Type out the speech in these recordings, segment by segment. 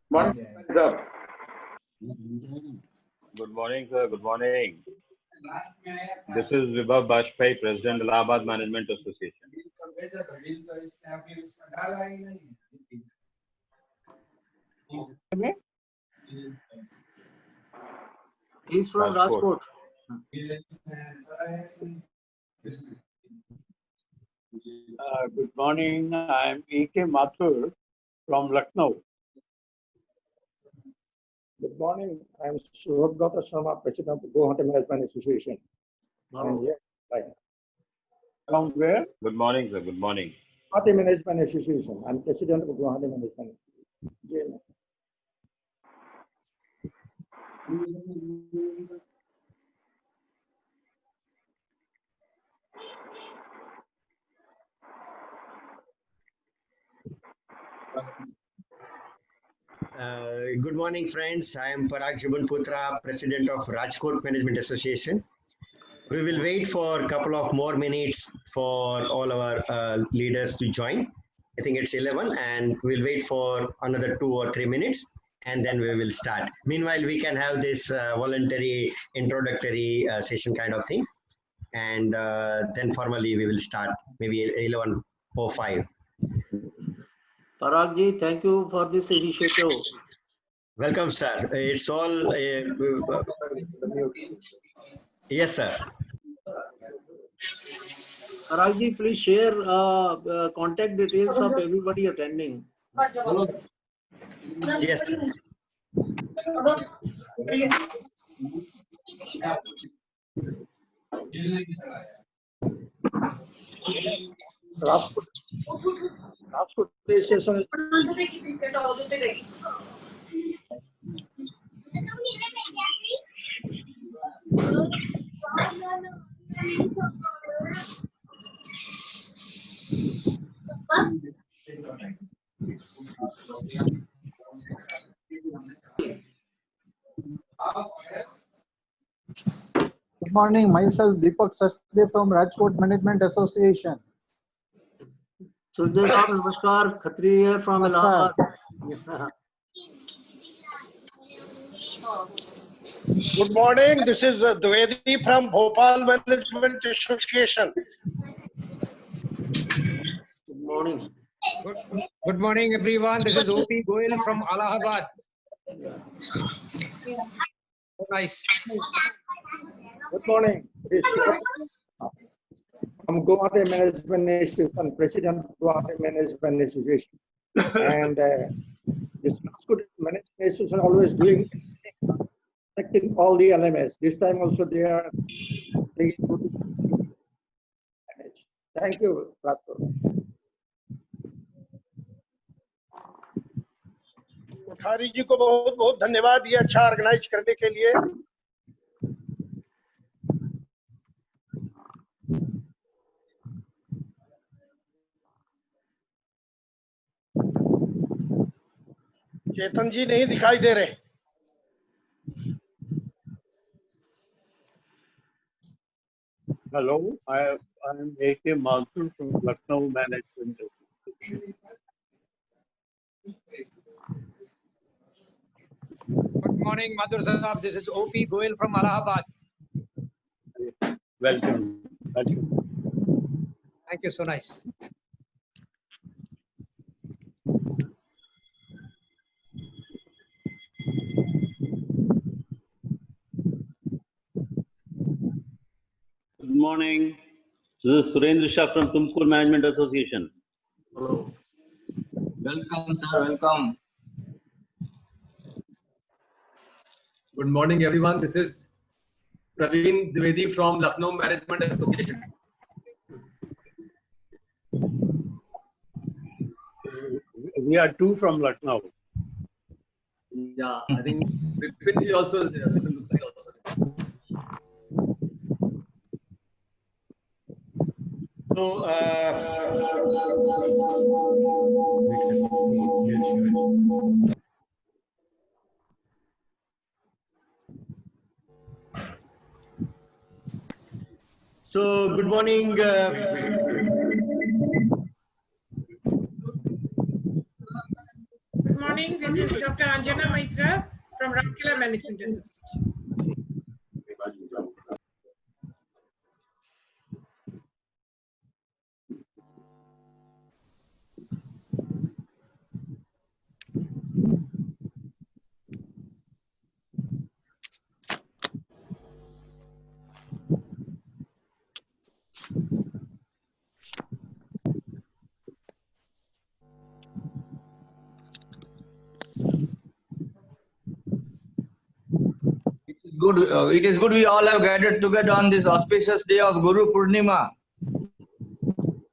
Morning, sir. Good morning, sir. Good morning. This is Vibhav Bajpai, President, Allahabad Management Association. He's from Rajkot. Good morning. I'm E.K. Mathur from Lucknow. Good morning. I'm Subhagata Sharma, President of Guwahati Management Association. From where? Good morning, sir. Good morning. Guwahati Management Association. I'm President of Guwahati Management. Good morning, friends. I am Parag Jubanputra, President of Rajkot Management Association. We will wait for a couple of more minutes for all our leaders to join. I think it's 11, and we'll wait for another 2 or 3 minutes, and then we will start. Meanwhile, we can have this voluntary introductory session kind of thing, and then formally we will start, maybe 11:05. Parag ji, thank you for this initiative. Welcome, sir. It's all. Yes, sir. Parag ji, please share contact details of everybody attending. Yes, sir. Rajkot Station is Good morning, myself Deepak Sachdev from Rajkot Management Association. Sachdev sir, namaskar. Khatri here from Allahabad. Good morning. This is Dwivedi from Bhopal Management Association. Good morning. Good morning, everyone. This is O.P. Goyal from Allahabad. So nice. Good morning. From Guwahati Management Association, President of Guwahati Management Association. And this Rajkot Management Association always doing connecting all the LMS. This time also they are taking good manage. Thank you, Rajkot. Kothari जी को बहुत बहुत धन्यवाद ये अच्छा organise करने के लिए। चेतन जी नहीं दिखाई दे रहे। Hello, I am A.K. Mathur from Lucknow Management. Good morning, Madhur Sahab. This is O.P. Goyal from Allahabad. Welcome. Thank you. So nice. Good morning. This is Surendra Shah from Tumkur Management Association. Hello. Welcome, sir. Welcome. Good morning, everyone. This is Praveen Dwivedi from Lucknow Management Association. We are two from Lucknow. Yeah, I think Vipin also is there. Vipin Gupta also. So, good morning. morning. This is Dr. Anjana Maitra from Rourkela Management Association. It is good we all have gathered together on this auspicious day of Guru Purnima.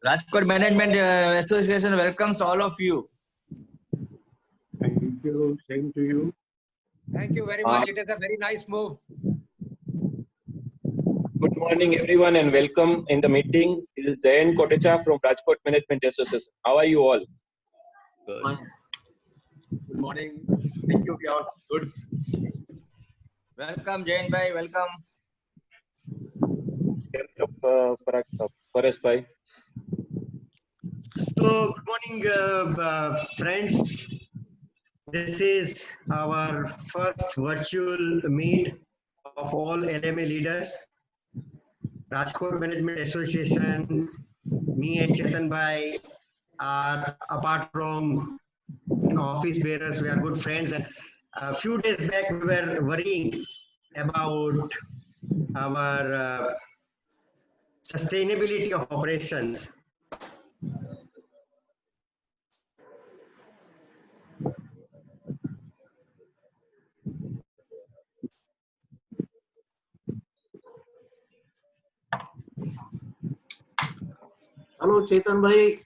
Rajkot Management Association welcomes all of you. Thank you. Same to you. Thank you very much. It is a very nice move. Good morning, everyone, and welcome in the meeting. This is Zain Kotecha from Rajkot Management Association. How are you all? Good morning. Thank you. We are good. Welcome, Jain Bhai. Welcome. Paresh Bhai. So, good morning, friends. This is our first virtual meet of all LMA leaders. Rajkot Management Association, me and Chetan Bhai are, apart from office bearers, we are good friends. And a few days back, we were worrying about our sustainability of operations. Hello, Chetan Bhai.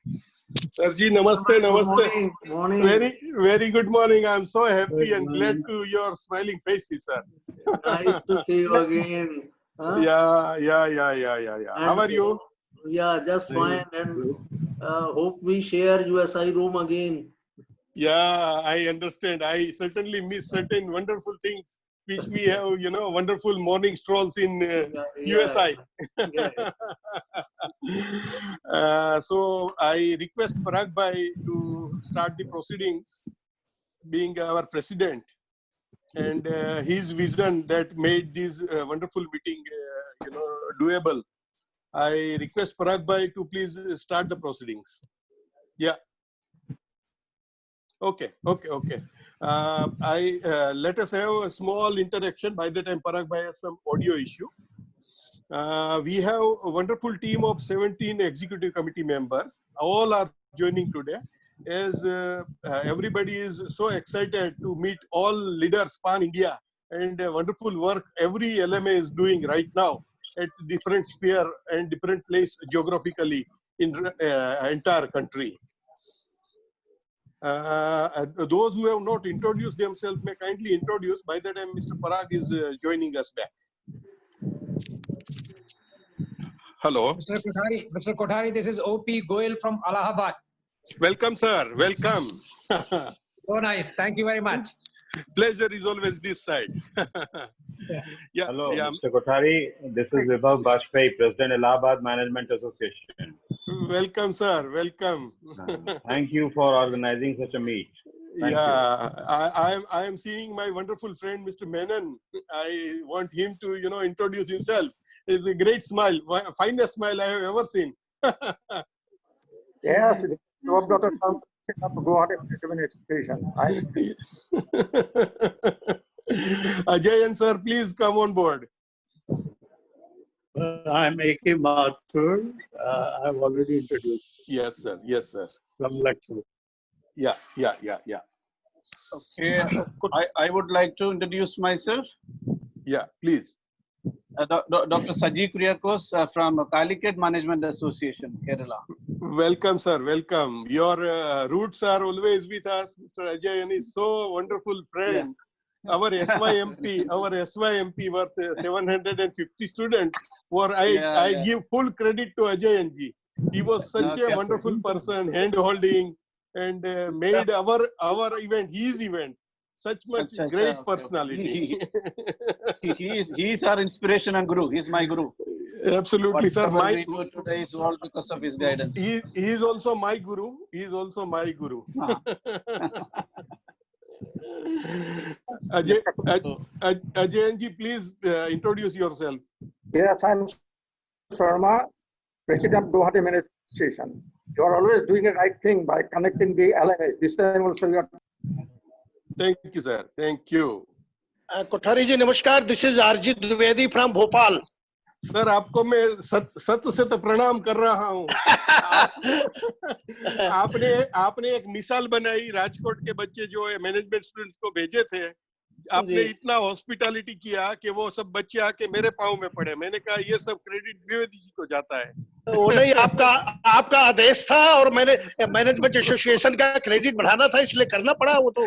Sirji, namaste, namaste. Morning. Very good morning. I'm so happy and glad to your smiling faces, sir. Nice to see you again. Huh? Yeah. How are you? Yeah, just fine. And hope we share USI room again. Yeah, I understand. I certainly miss certain wonderful things which we have, wonderful morning strolls in USI. So I request Parag Bhai to start the proceedings, being our president, and his vision that made this wonderful meeting, doable. I request Parag Bhai to please start the proceedings. Yeah. Okay. Let us have a small interaction. By the time Parag Bhai has some audio issue. We have a wonderful team of 17 executive committee members. All are joining today, as everybody is so excited to meet all leaders pan India and wonderful work every LMA is doing right now at different sphere and different place geographically in entire country. Those who have not introduced themselves may kindly introduce by the time Mr. Parag is joining us back. Hello. Mr. Kothari, this is OP Goel from Allahabad. Welcome, sir. Welcome. So nice. Thank you very much. Pleasure is always this side. Hello, Mr. Kothari. This is Vibhav Bajpai, President Allahabad Management Association. Welcome, sir. Welcome. Thank you for organizing such a meet. Thank you. I am seeing my wonderful friend, Mr. Menon. I want him to, introduce himself. It's a great smile, finest smile I have ever seen. Yes, your daughter comes to go out of administration. Ajayan sir, please come on board. I'm A.K. Mathur. I've already introduced. Yes, sir. Yes, sir. From Lucknow. Yeah. Okay. I would like to introduce myself. Yeah, please. Dr. Saji Kuriakos from Calicut Management Association, Kerala. Welcome, sir. Welcome. Your roots are always with us. Mr. Ajayan is so wonderful friend. Yeah. Our SYMP worth 750 students. I give full credit to Ajayan ji. He was such a wonderful person, hand holding, and made our event his event. Such much great personality. He is our inspiration and guru. He is my guru. Absolutely, sir. Today is all because of his guidance. He is also my guru. Ajayan ji, please introduce yourself. Yes, I'm Sharma, President Guwahati Management Association. You are always doing the right thing by connecting the LMS. This time also you are. Thank you, sir. Thank you. Kothari ji, namaskar. This is RG Dwivedi from Bhopal. Sir आपको मैं सत प्रणाम कर रहा हूँ। आपने एक मिसाल बनाई, राजकोट के बच्चे जो है मैनेजमेंट स्टूडेंट्स को भेजे थे, आपने इतना हॉस्पिटैलिटी किया कि वो सब बच्चे आके मेरे पाँव में पड़े। मैंने कहा ये सब क्रेडिट द्विवेदी जी को जाता है। वो नहीं, आपका आदेश था और मैंने मैनेजमेंट एसोसिएशन का क्रेडिट बढ़ाना था, इसलिए करना पड़ा। वो तो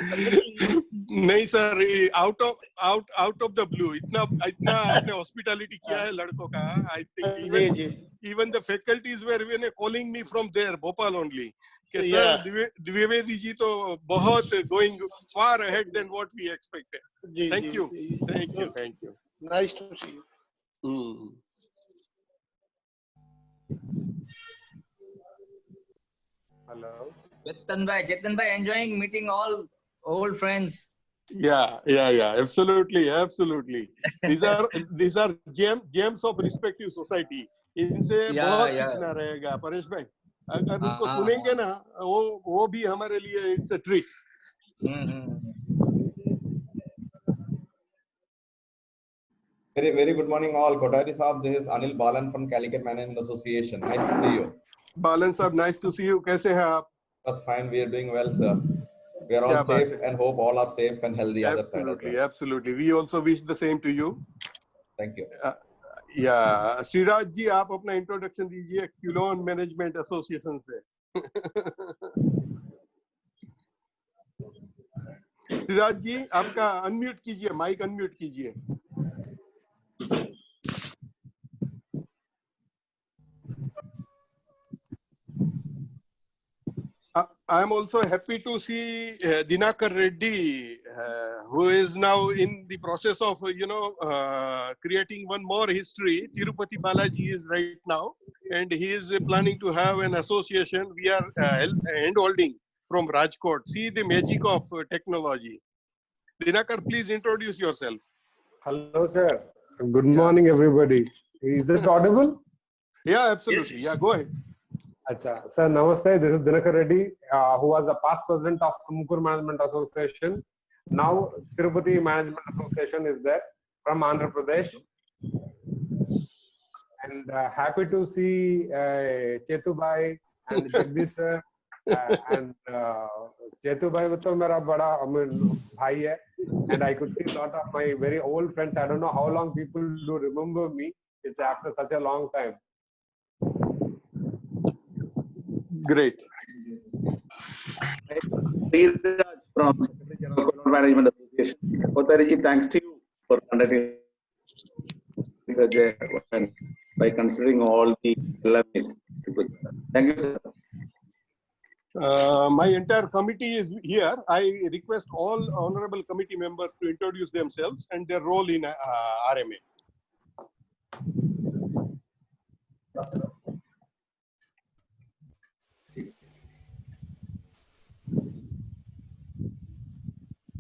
नहीं sir, out of the blue इतना आपने हॉस्पिटैलिटी किया है लड़कों का। I think even the faculties were calling me from there, Bhopal only. कि सर द्विवेदी जी तो बहुत going far ahead than what we expected. Thank you. Nice to see you. Hello. Chetan bhai, enjoying meeting all old friends. Yeah, absolutely. These are gems of respective society. इनसे बहुत सीखना रहेगा परेश भाई। अगर उनको सुनेंगे ना, वो भी हमारे लिए it's a treat. Very good morning all. Kothari Saab, this is Anil Balan from Calicut Management Association. Nice to see you. Balan Saab, nice to see you. कैसे हैं आप? That's fine. We are doing well, sir. We are all safe and hope all are safe and healthy. Absolutely. We also wish the same to you. Thank you. Shriraj जी, आप अपना introduction दीजिए क्यूलोन management association से। श्रीराज जी, आपका unmute कीजिए, mic unmute कीजिए। I am also happy to see Dinakar Reddy, who is now in the process of, creating one more history. Tirupati Balaji is right now, and he is planning to have an association. We are hand-holding from Rajkot. See the magic of technology. Dinakar, please introduce yourself. Hello, sir. Good morning, everybody. Is it audible? Yeah, absolutely. Yes. Go ahead. Achha. Sir, namaste. This is Dinakar Reddy, who was the past president of Tumkur Management Association. Now, Tirupati Management Association is there from Andhra Pradesh. And happy to see Chetu Bhai and Jagdish sir. And Chetu Bhai was my bhai, and I could see a lot of my very old friends. I don't know how long people do remember me. It's after such a long time. Great. From Secretary General Management Association. Kothari, thanks to you for conducting by considering all the LMS. Thank you, sir. My entire committee is here. I request all honorable committee members to introduce themselves and their role in RMA.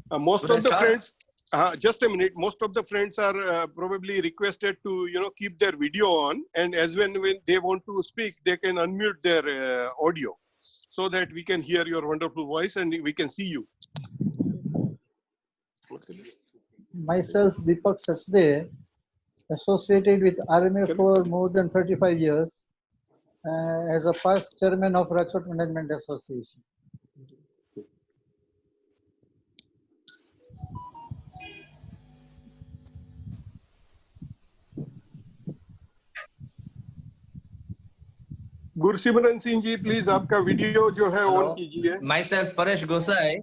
Most of the friends, just a minute. Most of the friends are probably requested to, keep their video on, and as when they want to speak, they can unmute their audio, so that we can hear your wonderful voice and we can see you. Myself, Deepak Sachdev, associated with RMA for more than 35 years, as a past chairman of Rajkot Management Association. Gursimran Singh ji, please आपका video जो है on कीजिए। Myself Paresh Gosai.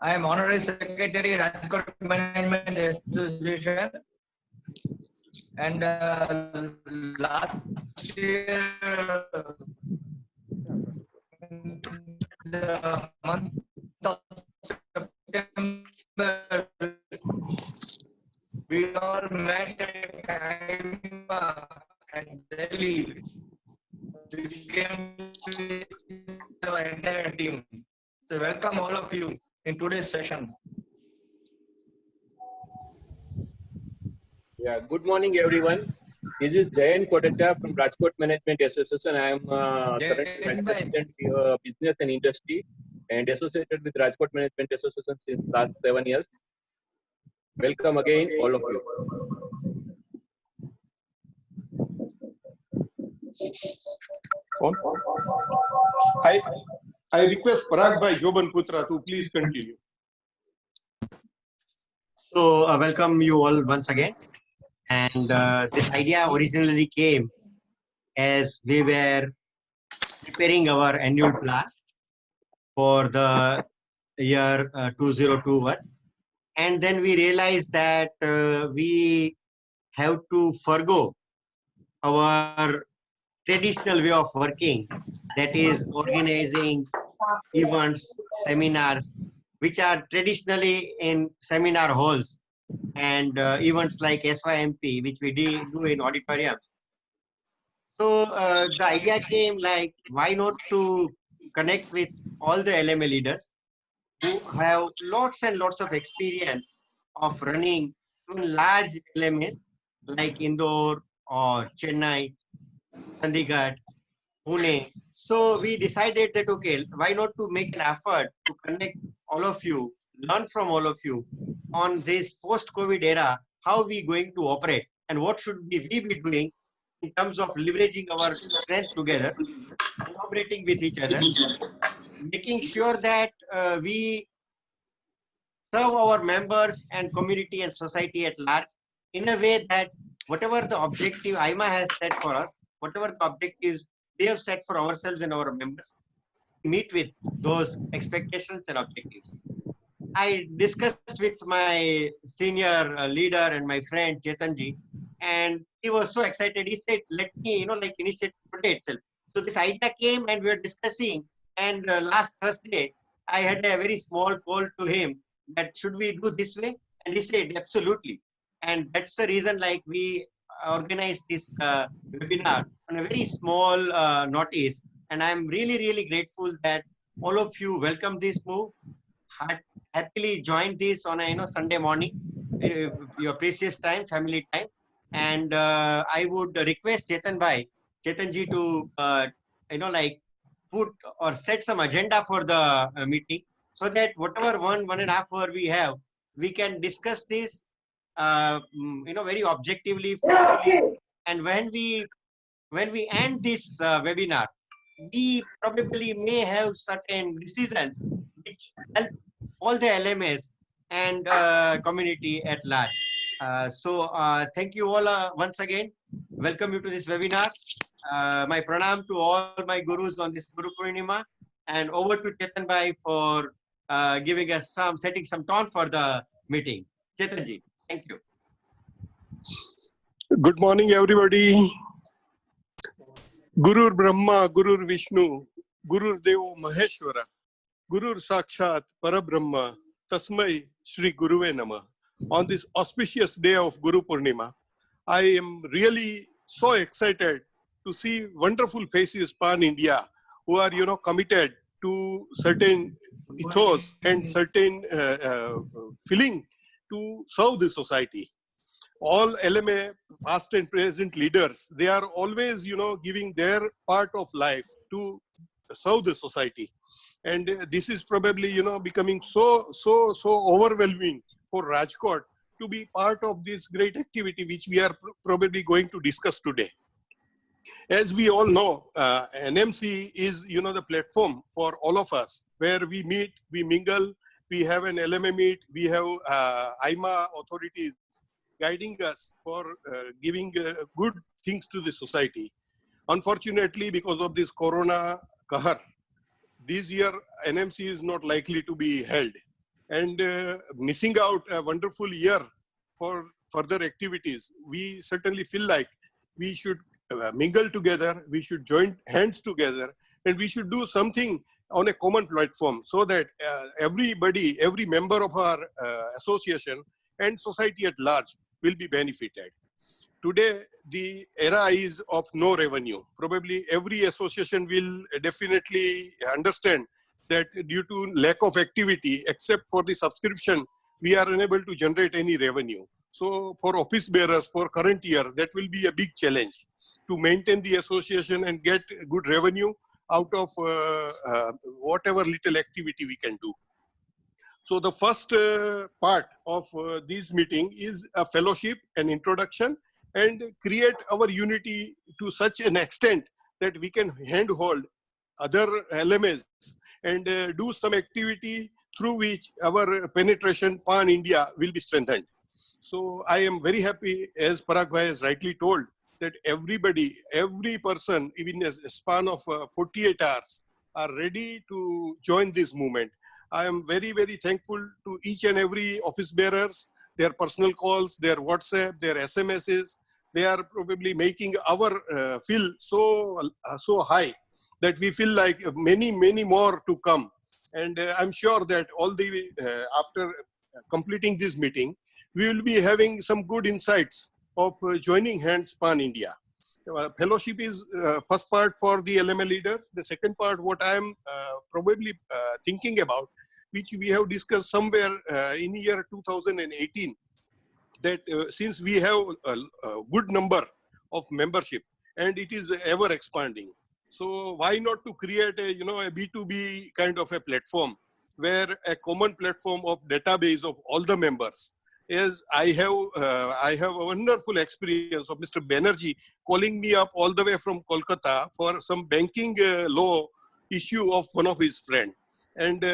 I am honorary secretary Rajkot Management Association, and last year the month of September we all met at Kaima and Delhi. We came with our entire team. So welcome all of you in today's session. Yeah, good morning, everyone. This is Jayan Kotecha from Rajkot Management Association. I am currently Vice President Business and Industry and associated with Rajkot Management Association since last 7 years. Welcome again, all of you. I request Parag Bhai Joban Putra to please continue. So welcome you all once again. And this idea originally came as we were preparing our annual plan for the year 2021. And then we realized that we have to forgo our traditional way of working, that is organizing events, seminars, which are traditionally in seminar halls, and events like SYMP, which we do in auditoriums. So the idea came like, why not to connect with all the LMA leaders who have lots and lots of experience of running large LMAs like Indore or Chennai, Chandigarh, Pune. So we decided that, okay, why not to make an effort to connect all of you, learn from all of you on this post-COVID era, how we going to operate and what should we be doing in terms of leveraging our strength together, collaborating with each other, making sure that we serve our members and community and society at large in a way that whatever the objective IMA has set for us, whatever the objectives we have set for ourselves and our members, meet with those expectations and objectives. I discussed with my senior leader and my friend Chetanji, and he was so excited. He said, let me, initiate today itself. So this idea came and we were discussing, and last Thursday, I had a very small call to him that should we do this way? And he said, absolutely. And that's the reason we organized this webinar on a very small notice. And I'm really, really grateful that all of you welcome this move, happily joined this on a Sunday morning, your precious time, family time. And I would request Chetanji to, put or set some agenda for the meeting so that whatever 1.5 hours we have, we can discuss this, very objectively. And when we end this webinar, we probably may have certain decisions which help all the LMS and community at large. So thank you all once again. Welcome you to this webinar. My pranam to all my gurus on this Guru Purnima, and over to Chetan Bhai for giving us setting some tone for the meeting. Chetanji, thank you. Good morning, everybody. Gurur Brahma, Gurur Vishnu, Gurur Devo Maheshwara, Gurur Sakshat Parabrahma, Tasmai Shri Guruve Nama. On this auspicious day of Guru Purnima, I am really so excited to see wonderful faces pan India who are, committed to certain ethos and certain feeling to serve the society. All LMA past and present leaders, they are always, giving their part of life to serve the society. And this is probably, becoming so overwhelming for Rajkot to be part of this great activity, which we are probably going to discuss today. As we all know, NMC is, the platform for all of us, where we meet, we mingle, we have an LMA meet, we have IMA authorities guiding us for giving good things to the society. Unfortunately, because of this Corona Kahar, this year NMC is not likely to be held. And missing out a wonderful year for further activities, we certainly feel like we should mingle together, we should join hands together, and we should do something on a common platform so that everybody, every member of our association and society at large will be benefited. today the era is of no revenue. Probably every association will definitely understand that due to lack of activity, except for the subscription, we are unable to generate any revenue. So for office bearers for current year, that will be a big challenge to maintain the association and get good revenue out of whatever little activity we can do. So the first part of this meeting is a fellowship, an introduction, and create our unity to such an extent that we can handhold other LMS and do some activity through which our penetration pan-India will be strengthened. So I am very happy, as Parag Bhai has rightly told, that everybody, every person, even in a span of 48 hours, are ready to join this movement. I am very, very thankful to each and every office bearers, their personal calls, their WhatsApp, their SMSs. They are probably making our feel so high that we feel like many more to come. And I'm sure that all the after completing this meeting, we will be having some good insights of joining hands pan-India. Fellowship is first part for the LMA leaders. The second part, what I am probably thinking about, which we have discussed somewhere in year 2018, that since we have a good number of membership and it is ever expanding, so why not to create a a B2B kind of a platform where a common platform of database of all the members. As I have a wonderful experience of Mr. Banerjee calling me up all the way from Kolkata for some banking law issue of one of his friends. And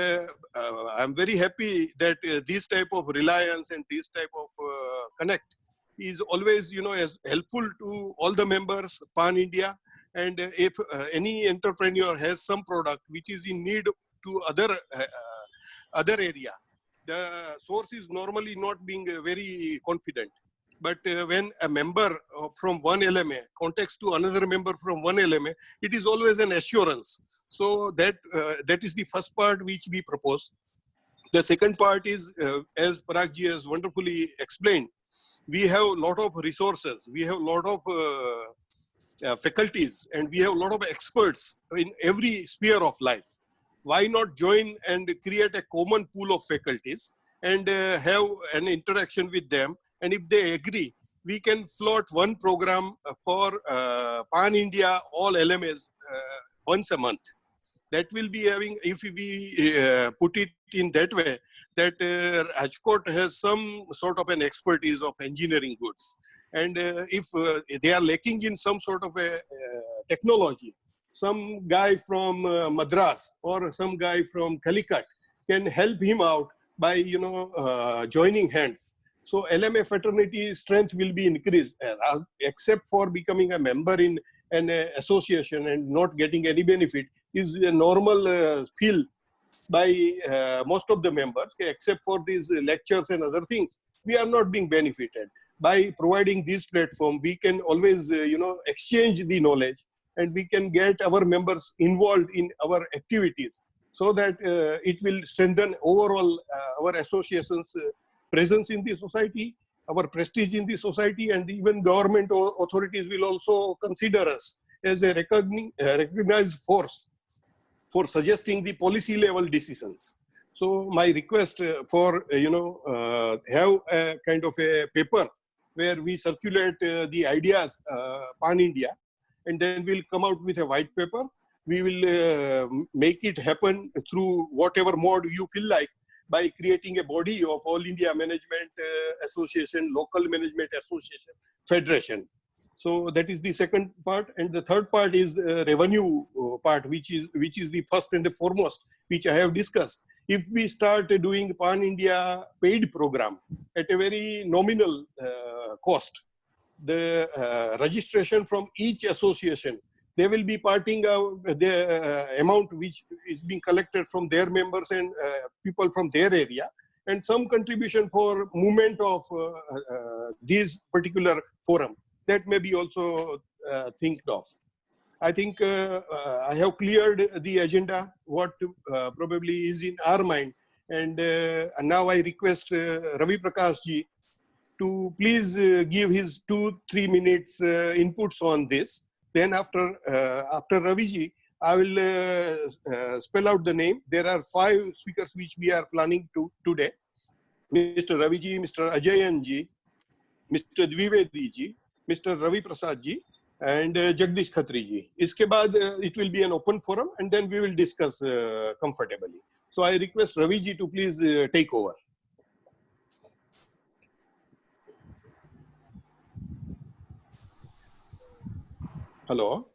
I'm very happy that this type of reliance and this type of connect is always, as helpful to all the members pan-India. And if any entrepreneur has some product which is in need to other area, the source is normally not being very confident. But when a member from one LMA contacts to another member from one LMA, it is always an assurance. So that is the first part which we propose. The second part is, as Parag ji has wonderfully explained, we have a lot of resources, we have a lot of faculties, and we have a lot of experts in every sphere of life. Why not join and create a common pool of faculties and have an interaction with them? And if they agree, we can float one program for pan-India, all LMS once a month. That will be having, if we put it in that way, that Rajkot has some sort of an expertise of engineering goods. And if they are lacking in some sort of a technology, some guy from Madras or some guy from Calicut can help him out by, joining hands. So LMA fraternity strength will be increased, except for becoming a member in an association and not getting any benefit is a normal feel by most of the members, except for these lectures and other things. We are not being benefited. By providing this platform, we can always, exchange the knowledge, and we can get our members involved in our activities so that it will strengthen overall our association's presence in the society, our prestige in the society, and even government authorities will also consider us as a recognized force for suggesting the policy level decisions. So my request for, have a kind of a paper where we circulate the ideas pan-India, and then we'll come out with a white paper. We will make it happen through whatever mode you feel like, by creating a body of All India Management Association, Local Management Association, Federation. So that is the second part. And the third part is revenue part, which is the first and the foremost, which I have discussed. If we start doing pan-India paid program at a very nominal cost, the registration from each association, they will be parting out the amount which is being collected from their members and people from their area, and some contribution for movement of this particular forum. That may be also think of. I think I have cleared the agenda, what probably is in our mind. And now I request Ravi Prakash ji to please give his 2-3 minutes inputs on this. Then after Raviji, I will spell out the name. There are 5 speakers which we are planning to today. Mr. Raviji, Mr. Ajayan ji, Mr. Dwivedi ji, Mr. Ravi Prasad ji, and Jagdish Khatri ji. Iske baad, it will be an open forum, and then we will discuss comfortably. So I request Ravi ji to please take over. Hello.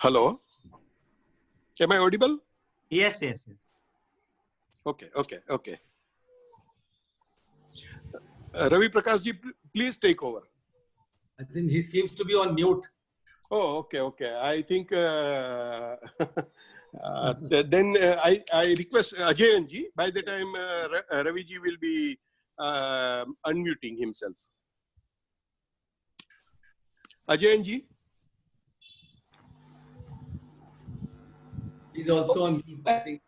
Hello. Am I audible? Yes, yes, yes. Okay. Ravi Prakash ji, please take over. I think he seems to be on mute. Oh, okay. I think then I request Ajayan ji. By the time Ravi ji will be unmuting himself. Ajayan ji. He's also on mute, I think.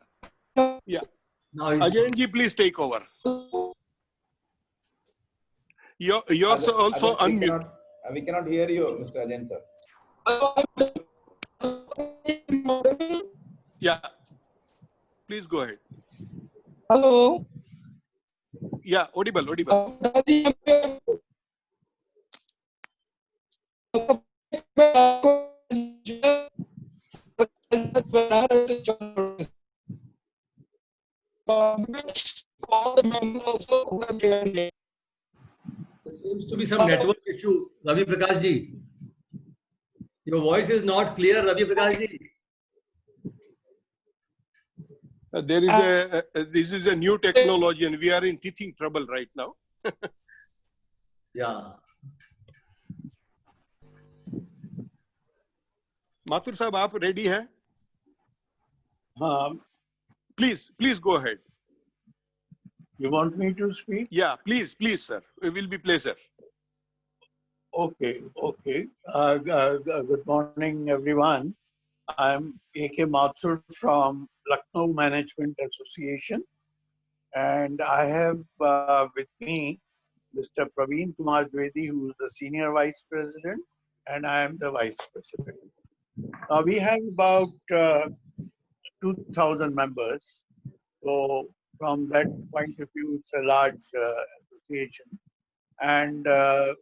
Yeah. Now he's Ajayan ji, please take over. You're also unmute. We cannot hear you, Mr. Ajayan sir. Yeah. Please go ahead. Hello. Yeah, audible. There seems to be some network issue, Ravi Prakash ji. Your voice is not clear, Ravi Prakash ji. There is this is a new technology and we are in teething trouble right now. Yeah. Mathur sahab, aap ready hai? Please go ahead. You want me to speak? Yeah, please, sir. It will be pleasure. Okay. Good morning, everyone. I'm A.K. Mathur from Lucknow Management Association, and I have with me Mr. Praveen Kumar Dwivedi, who is the Senior Vice President, and I am the Vice President. Now we have about 2,000 members. So from that point of view, it's a large association. And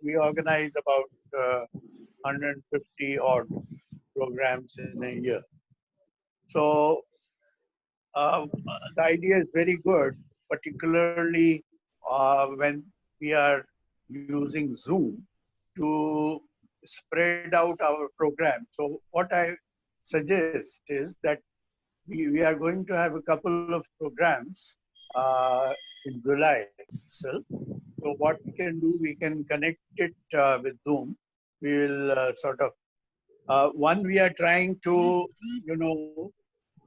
we organize about 150 odd programs in a year. So the idea is very good, particularly when we are using Zoom to spread out our program. So what I suggest is that we are going to have a couple of programs in July itself. So what we can do, we can connect it with Zoom. We will sort of, one, we are trying to,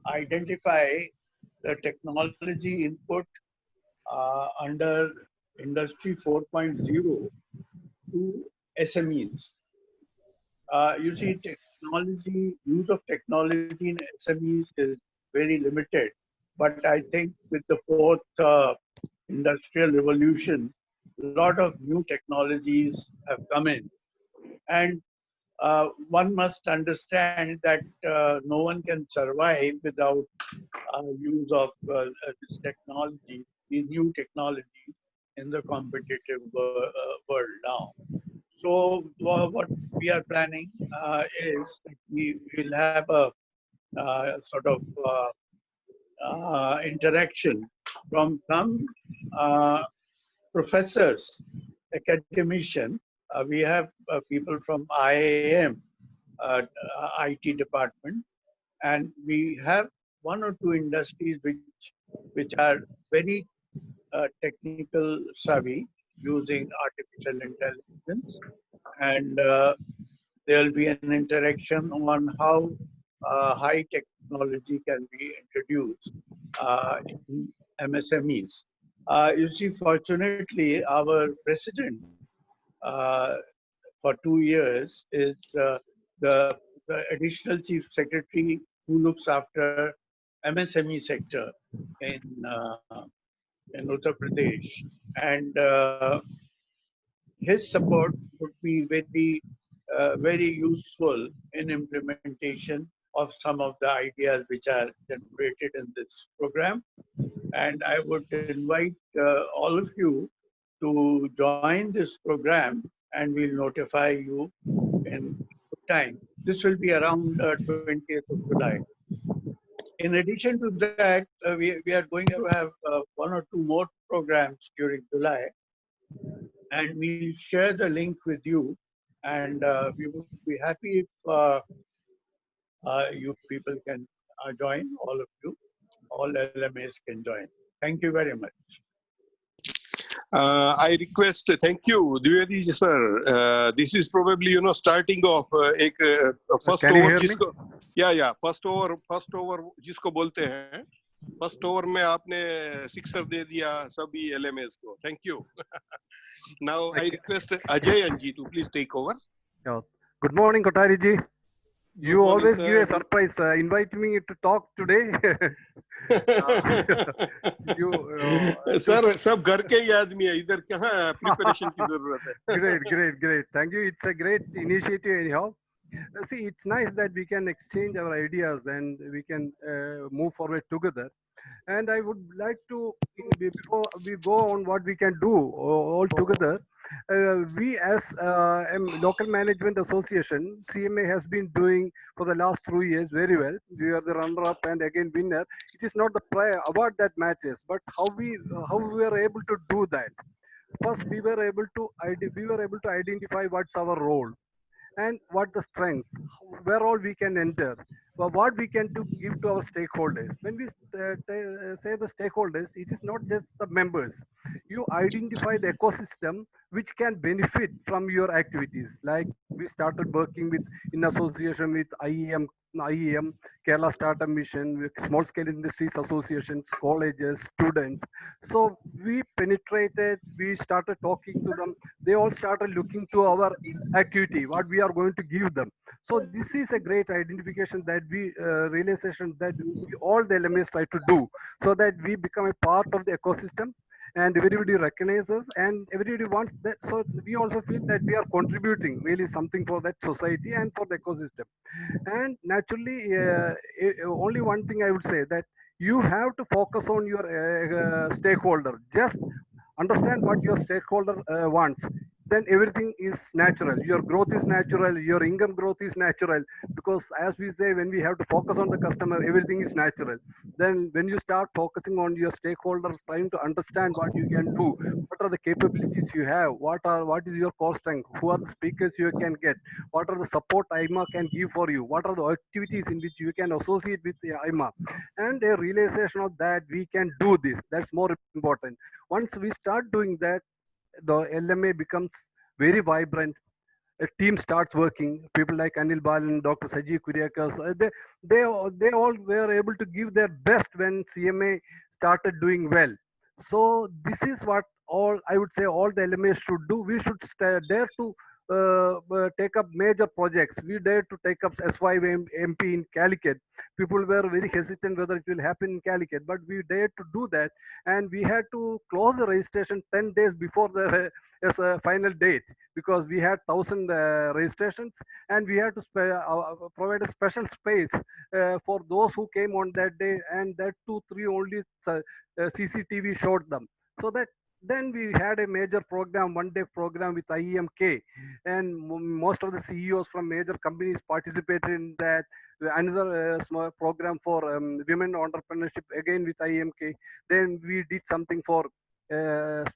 identify the technology input under Industry 4.0 to SMEs. You see, use of technology in SMEs is very limited. But I think with the fourth industrial revolution, a lot of new technologies have come in. And one must understand that no one can survive without use of this technology, these new technologies in the competitive world now. So what we are planning is that we will have a sort of interaction from some professors, academicians. We have people from IIM, IT department, and we have one or two industries which are very technical savvy using artificial intelligence, and there will be an interaction on how high technology can be introduced in MSMEs. You see, fortunately, our president for 2 years is the additional chief secretary who looks after MSME sector in in Uttar Pradesh, and his support would be very useful in implementation of some of the ideas which are generated in this program. And I would invite all of you to join this program, and we'll notify you in time. This will be around 20th of July. In addition to that, we are going to have one or two more programs during July, and we'll share the link with you. And we would be happy if you people can join, all of you, all LMAs can join. Thank you very much. I request, thank you, Dwivedi sir. This is probably, starting of first Can you over hear me? जिसको, yeah, first over जिसको बोलते हैं. First over में आपने sixer दे दिया सभी LMAs को. Thank you. Now I request Ajay Anji to please take over. Yeah. Good morning, Kothari ji. You morning, always sir. give a surprise. Invite me to talk today. Sir, सब घर के ही आदमी है, इधर कहाँ preparation की जरूरत है. Great. Thank you. It's a great initiative anyhow. See, it's nice that we can exchange our ideas and we can move forward together. And I would like to, before we go on what we can do all together, we as a local management association, CMA has been doing for the last 3 years very well. We are the runner-up and again winner. It is not the award that matters, but how we are able to do that. First, we were able to identify what's our role and what the strength, where all we can enter, what we can give to our stakeholders. When we say the stakeholders, it is not just the members. You identify the ecosystem which can benefit from your activities. Like we started working in association with IEM, Kerala Startup Mission, with Small Scale Industries Associations, colleges, students. So we penetrated, we started talking to them. They all started looking to our activity, what we are going to give them. So this is a great identification that realization that all the LMS try to do, so that we become a part of the ecosystem and everybody recognizes and everybody wants that. So we also feel that we are contributing really something for that society and for the ecosystem. And naturally, only one thing I would say, that you have to focus on your stakeholder. Just understand what your stakeholder wants. Then everything is natural. Your growth is natural. Your income growth is natural. Because as we say, when we have to focus on the customer, everything is natural. Then when you start focusing on your stakeholder, trying to understand what you can do, what are the capabilities you have, what is your core strength, who are the speakers you can get, what are the support IMA can give for you, what are the activities in which you can associate with the IMA, and a realization of that we can do this. That's more important. Once we start doing that, the LMA becomes very vibrant. A team starts working. People like Anil Balan, Dr. Saji Kuriakas, they all were able to give their best when CMA started doing well. So this is what I would say all the LMAs should do. We should dare to take up major projects. We dared to take up S5 MP in Calicut. People were very hesitant whether it will happen in Calicut, but we dared to do that, and we had to close the registration 10 days before the final date, because we had 1,000 registrations, and we had to provide a special space for those who came on that day, and that 2-3 only CCTV showed them. So that then we had a major program, one-day program with IEMK, and most of the CEOs from major companies participated in that. Another small program for women entrepreneurship, again with IEMK. Then we did something for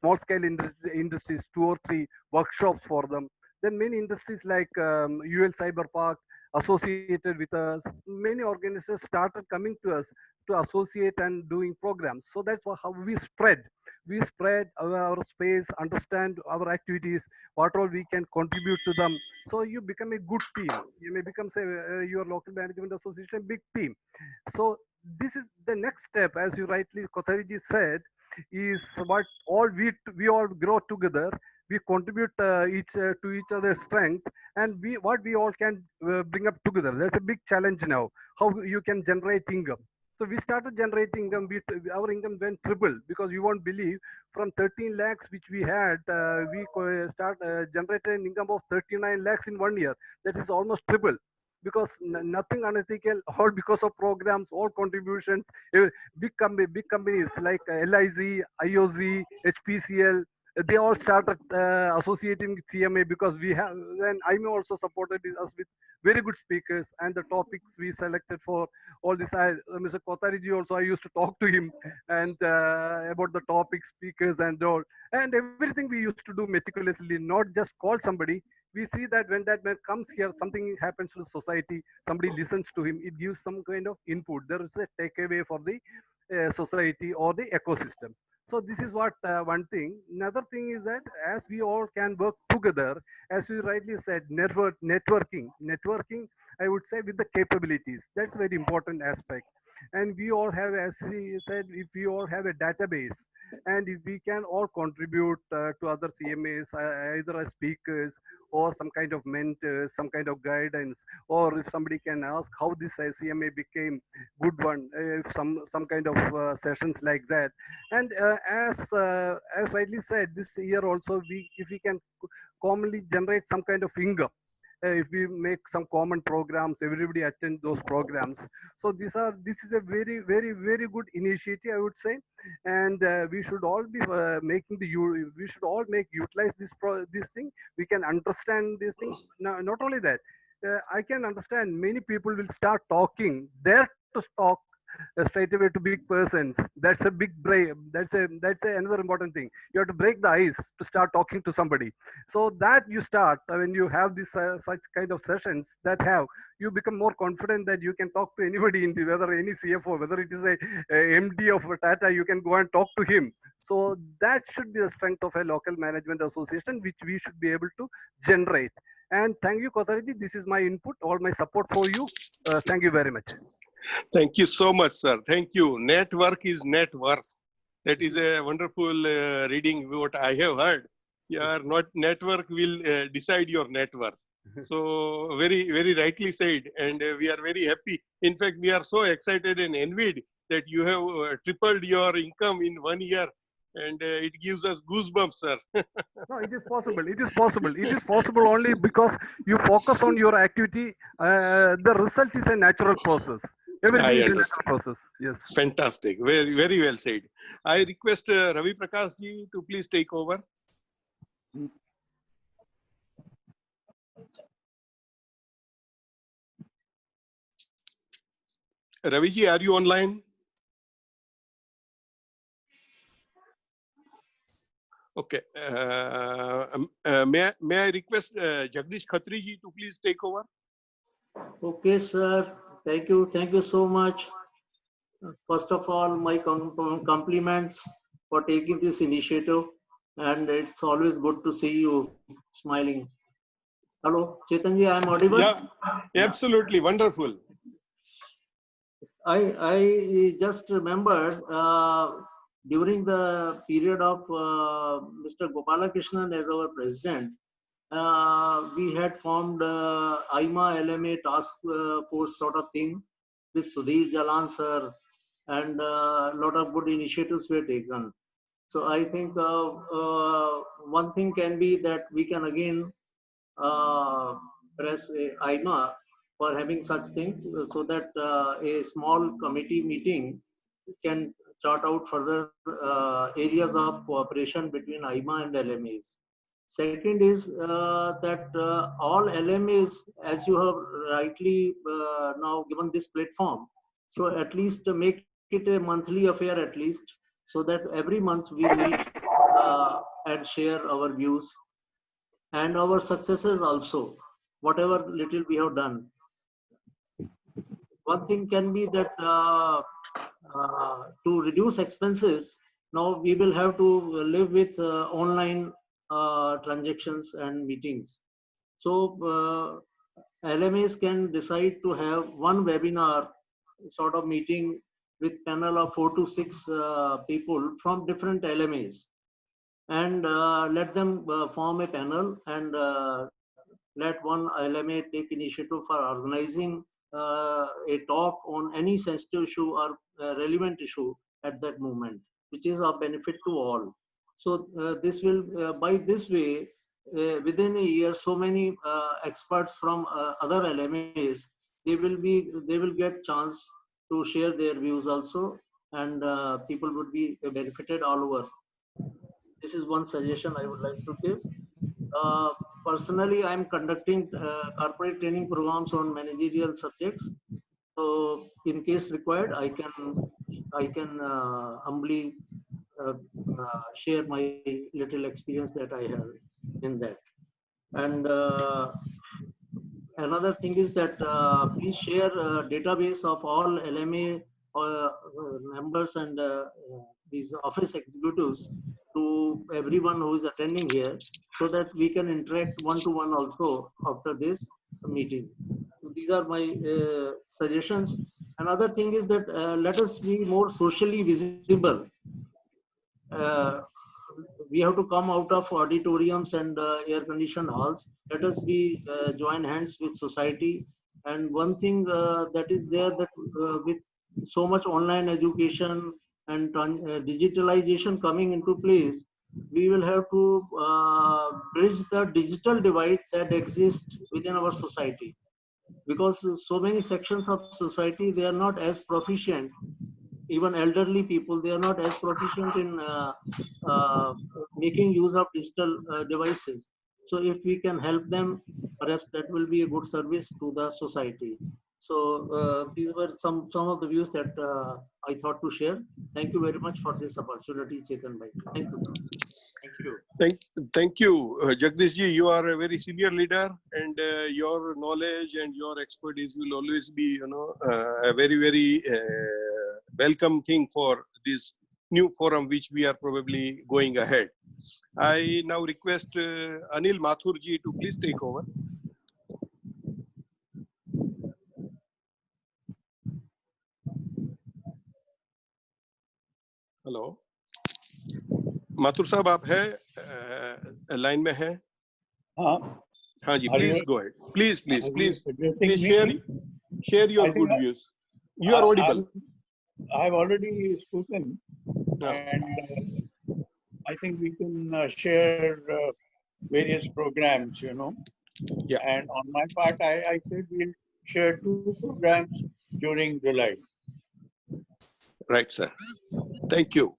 small-scale industries, 2 or 3 workshops for them. Then many industries like UL Cyber Park associated with us. Many organizations started coming to us to associate and doing programs. So that's how we spread. We spread our space, understand our activities, what all we can contribute to them. So you become a good team. You may become, say, your local management association, big team. So this is the next step, as you rightly, Kothariji said, is what all we all grow together. We contribute to each other's strength, and what we all can bring up together. That's a big challenge now. How you can generate income. So we started generating income. Our income went triple, because you won't believe, from 13 lakhs which we had, we start generated an income of 39 lakhs in 1 year. That is almost triple, because nothing unethical, all because of programs, all contributions. Big companies like LIC, IOZ, HPCL, they all started associating with CMA, because we have, then IMA also supported us with very good speakers, and the topics we selected for all this. Mr. Kotariji also, I used to talk to him and about the topics, speakers and all, and everything we used to do meticulously, not just call somebody. We see that when that man comes here, something happens to the society, somebody listens to him, it gives some kind of input. There is a takeaway for the society or the ecosystem. So this is what one thing. Another thing is that as we all can work together, as you rightly said, networking, I would say, with the capabilities. That's a very important aspect. And we all have, as he said, if we all have a database, and if we can all contribute to other CMAs, either as speakers or some kind of mentors, some kind of guidance, or if somebody can ask how this CMA became good one, if some kind of sessions like that. And as rightly said, this year also, if we can commonly generate some kind of income, if we make some common programs, everybody attend those programs. So this is a very, very, very good initiative, I would say, and we should all be we should all utilize this thing. We can understand this thing. Not only that, I can understand many people will start talking, dare to talk straight away to big persons. That's a big break. That's another important thing. You have to break the ice to start talking to somebody. So that you start when you have this such kind of sessions, that you become more confident that you can talk to anybody, whether any CFO, whether it is a MD of Tata, you can go and talk to him. So that should be the strength of a local management association, which we should be able to generate. And thank you, Kotariji. This is my input, all my support for you. Thank you very much. Thank you so much, sir. Thank you. Network is net worth. That is a wonderful reading what I have heard. Your network will decide your net worth. So very, very rightly said. And we are very happy. In fact, we are so excited and envied that you have tripled your income in 1 year. And it gives us goosebumps, sir. No, it is possible. It is possible. It is possible only because you focus on your activity. The result is a natural process. Everything is a natural process. Yes. Fantastic. Very, very well said. I request Ravi Prakash ji to please take over. Ravi ji, are you online? Okay. May I request Jagdish Khatri ji to please take over? Okay, sir. Thank you. Thank you so much. First of all, my compliments for taking this initiative. And it's always good to see you smiling. Hello, Chetanji, I am audible? Yeah, absolutely. Wonderful. I just remembered during the period of Mr. Gopalakrishnan as our president, we had formed IMA LMA task force sort of thing with Sudhir Jalan sir, and a lot of good initiatives were taken. So I think one thing can be that we can again press IMA for having such things, so that a small committee meeting can chart out further areas of cooperation between IMA and LMAs. Second is that all LMAs, as you have rightly now given this platform, so at least make it a monthly affair at least, so that every month we meet and share our views and our successes also, whatever little we have done. One thing can be that to reduce expenses, now we will have to live with online transactions and meetings. So LMAs can decide to have one webinar sort of meeting with panel of 4 to 6 people from different LMAs, and let them form a panel, and let one LMA take initiative for organizing a talk on any sensitive issue or relevant issue at that moment, which is of benefit to all. So this will, by this way, within a year, so many experts from other LMAs, they will get chance to share their views also, and people would be benefited all over. This is one suggestion I would like to give. Personally, I am conducting corporate training programs on managerial subjects. So, in case required, I can humbly share my little experience that I have in that. And another thing is that please share a database of all LMA members and these office executives to everyone who is attending here, so that we can interact one-to-one also after this meeting. So these are my suggestions. Another thing is that let us be more socially visible. We have to come out of auditoriums and air-conditioned halls. Let us be join hands with society. And one thing that is there, that with so much online education and digitalization coming into place, we will have to bridge the digital divide that exists within our society. Because so many sections of society, they are not as proficient. Even elderly people, they are not as proficient in making use of digital devices. So if we can help them, perhaps that will be a good service to the society. So these were some of the views that I thought to share. Thank you very much for this opportunity, Chetan Bhai. Thank you. Thank you. Thank you, Jagdish ji. You are a very senior leader, and your knowledge and your expertise will always be, a very welcome thing for this new forum which we are probably going ahead. I now request Anil Mathur ji to please take over. Hello Mathur साहब, आप है line में है? हाँ जी, please go ahead. Please share your good views. You are audible. I have already spoken, and I think we can share various programs, Yeah. And on my part, I said we'll share 2 programs during July. Right, sir. Thank you.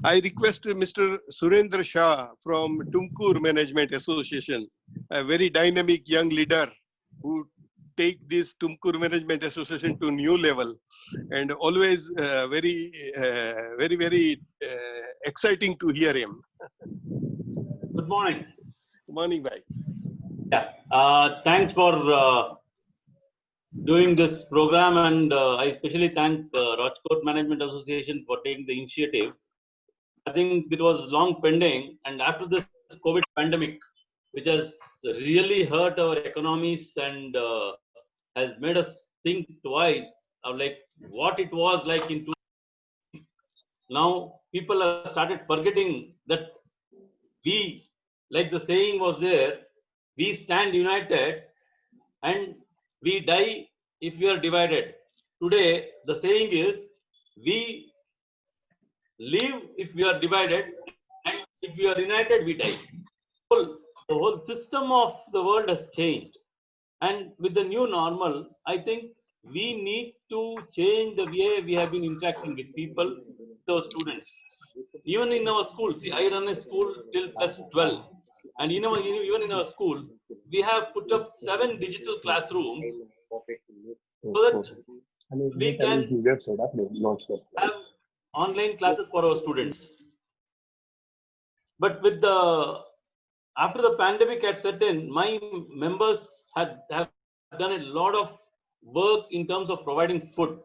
I request Mr. Surendra Shah from Tumkur Management Association, a very dynamic young leader who take this Tumkur Management Association to new level, and always very exciting to hear him. Good morning. Good morning, bhai. Yeah. Thanks for doing this program, and I especially thank Rajkot Management Association for taking the initiative. I think it was long pending, and after this COVID pandemic, which has really hurt our economies and has made us think twice of like what it was like in 2000. Now people have started forgetting that we, like the saying was there, we stand united and we die if we are divided. Today, the saying is, we live if we are divided, and if we are united, we die. The whole system of the world has changed. And with the new normal, I think we need to change the way we have been interacting with people, with our students. Even in our school, see, I run a school till +12. And even in our school, we have put up 7 digital classrooms so that we can have online classes for our students. But with after the pandemic had set in, my members have done a lot of work in terms of providing food.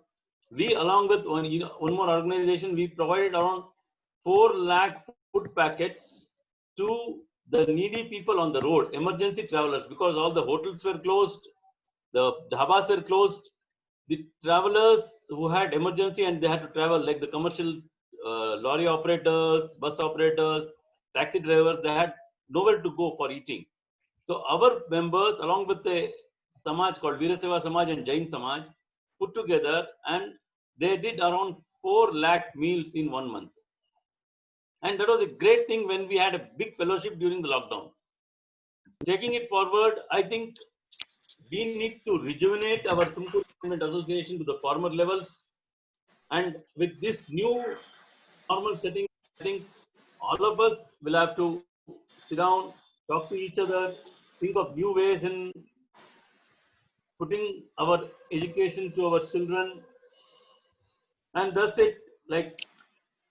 We, along with one more organization, we provided around 4 lakh food packets to the needy people on the road, emergency travelers, because all the hotels were closed, the dhabas were closed. The travelers who had emergency and they had to travel, like the commercial lorry operators, bus operators, taxi drivers, they had nowhere to go for eating. So our members, along with the Samaj called Veeraseva Samaj and Jain Samaj put together, and they did around 4 lakh meals in 1 month. And that was a great thing when we had a big fellowship during the lockdown. Taking it forward, I think we need to rejuvenate our Tumkur Management Association to the former levels. And with this new normal setting, I think all of us will have to sit down, talk to each other, think of new ways in putting our education to our children. And that's it. Like,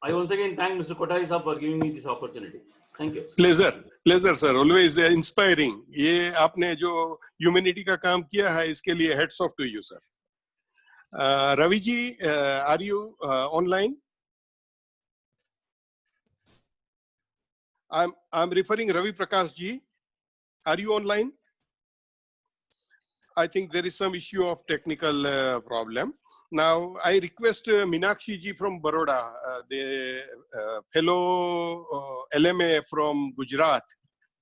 I once again thank Mr. Kothari sir for giving me this opportunity. Thank you. Pleasure sir, always inspiring. ये आपने जो humanity का काम किया है, इसके लिए hats off to you sir. Ravi ji, are you online? I'm referring Ravi Prakash ji. Are you online? I think there is some issue of technical problem. Now, I request Meenakshi ji from Baroda, the fellow LMA from Gujarat,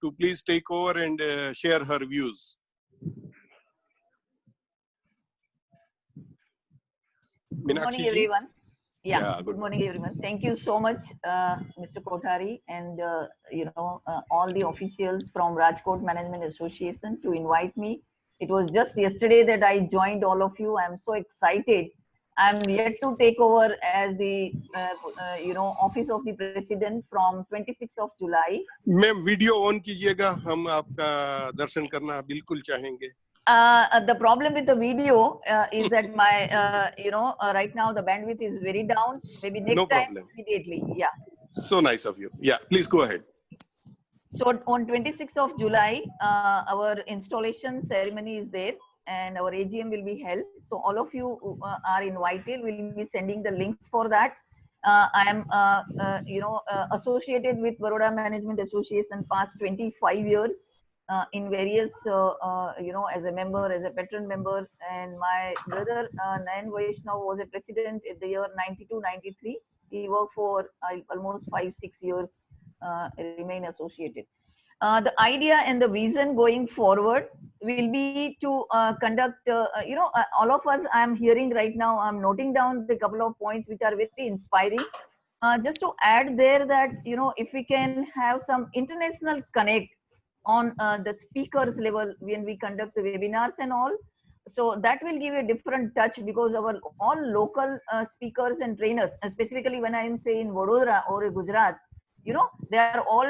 to please take over and share her views. Good morning, everyone. Yeah, good morning, everyone. Thank you so much, Mr. Kothari, and all the officials from Rajkot Management Association to invite me. It was just yesterday that I joined all of you. I'm so excited. I'm yet to take over as the office of the president from 26th of July. Ma'am, video on कीजिएगा, हम आपका दर्शन करना बिल्कुल चाहेंगे. The problem with the video is that my right now the bandwidth is very down. Maybe next time immediately. Yeah. So nice of you. Yeah, please go ahead. So on 26th of July, our installation ceremony is there, and our AGM will be held. So all of you are invited. We'll be sending the links for that. I am associated with Baroda Management Association past 25 years. In various, as a member, as a patron member, and my brother Nayan Vaishnav was a president in the year 92-93. He worked for almost 5-6 years, remain associated. The idea and the vision going forward will be to conduct, all of us I'm hearing right now, I'm noting down the couple of points which are very inspiring. Just to add there that, if we can have some international connect on the speakers level when we conduct the webinars and all, so that will give a different touch, because our all local speakers and trainers, specifically when I am saying Vadodara or Gujarat, they are all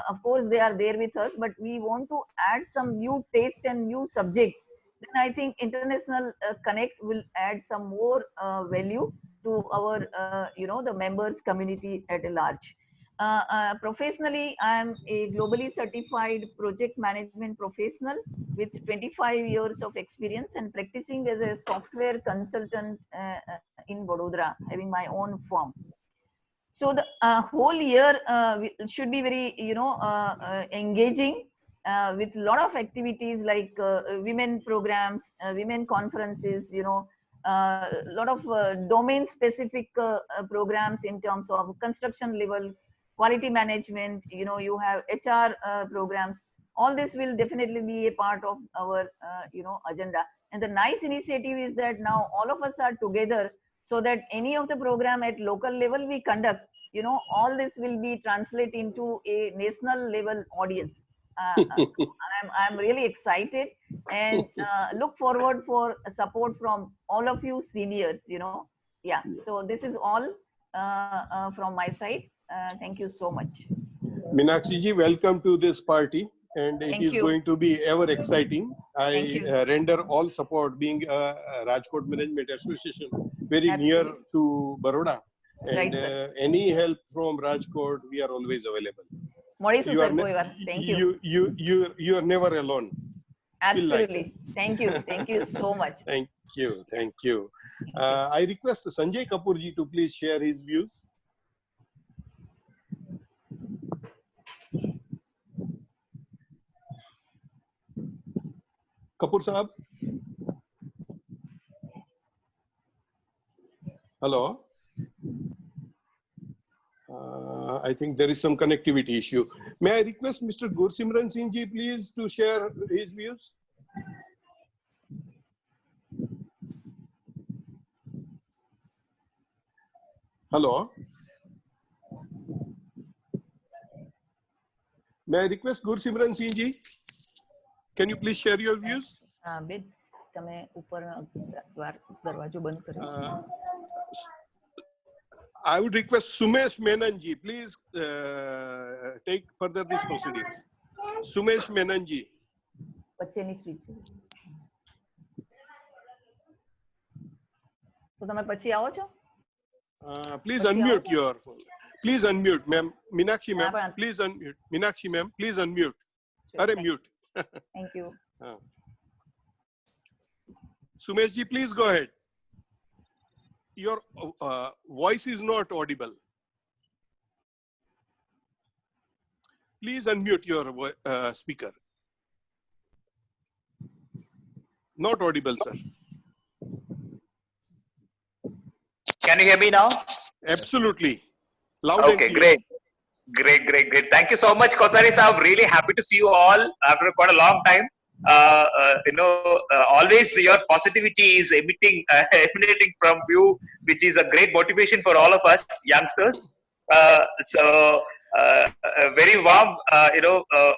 of course they are there with us, but we want to add some new taste and new subject. Then I think international connect will add some more value to our the members community at a large. Professionally, I am a globally certified project management professional with 25 years of experience and practicing as a software consultant in Vadodara, having my own firm. So the whole year should be very, engaging with a lot of activities like women programs, women conferences, a lot of domain-specific programs in terms of construction level, quality management, you have HR programs. All this will definitely be a part of our, agenda. And the nice initiative is that now all of us are together, so that any of the program at local level we conduct, all this will be translated into a national level audience. I'm really excited and look forward for support from all of you seniors, Yeah, so this is all from my side. Thank you so much. Meenakshi ji, welcome to this party, and it is going to be ever exciting. I render all support, being a Rajkot Management Association very near to Baroda, and any help from Rajkot, we are always available. Thank you. You are never alone. Absolutely. Thank you so much. Thank you. I request Sanjay Kapoor ji to please share his views. Kapoor Sahab. Hello. I think there is some connectivity issue. May I request Mr. Gursimran Singh ji please to share his views? Hello. May I request Gursimran Singh ji? Can you please share your views? બેન તમે ઉપર દરવાજો બંધ કર્યો. I would request Sumesh Menon ji, please take further these proceedings. Sumesh Menon ji. વચ્ચેની switch છે. તો તમે પછી આવો છો? Please unmute your phone. Please unmute, ma'am. Meenakshi ma'am, please unmute. Meenakshi ma'am, please unmute. Are mute. Thank you. Sumesh ji, please go ahead. Your voice is not audible. Please unmute your speaker. Not audible, sir. Can you hear me now? Absolutely. Loud Okay, and clear. great. Great. Thank you so much, Kotari Saab. Really happy to see you all after quite a long time. Always your positivity is emanating from you, which is a great motivation for all of us youngsters. Very warm,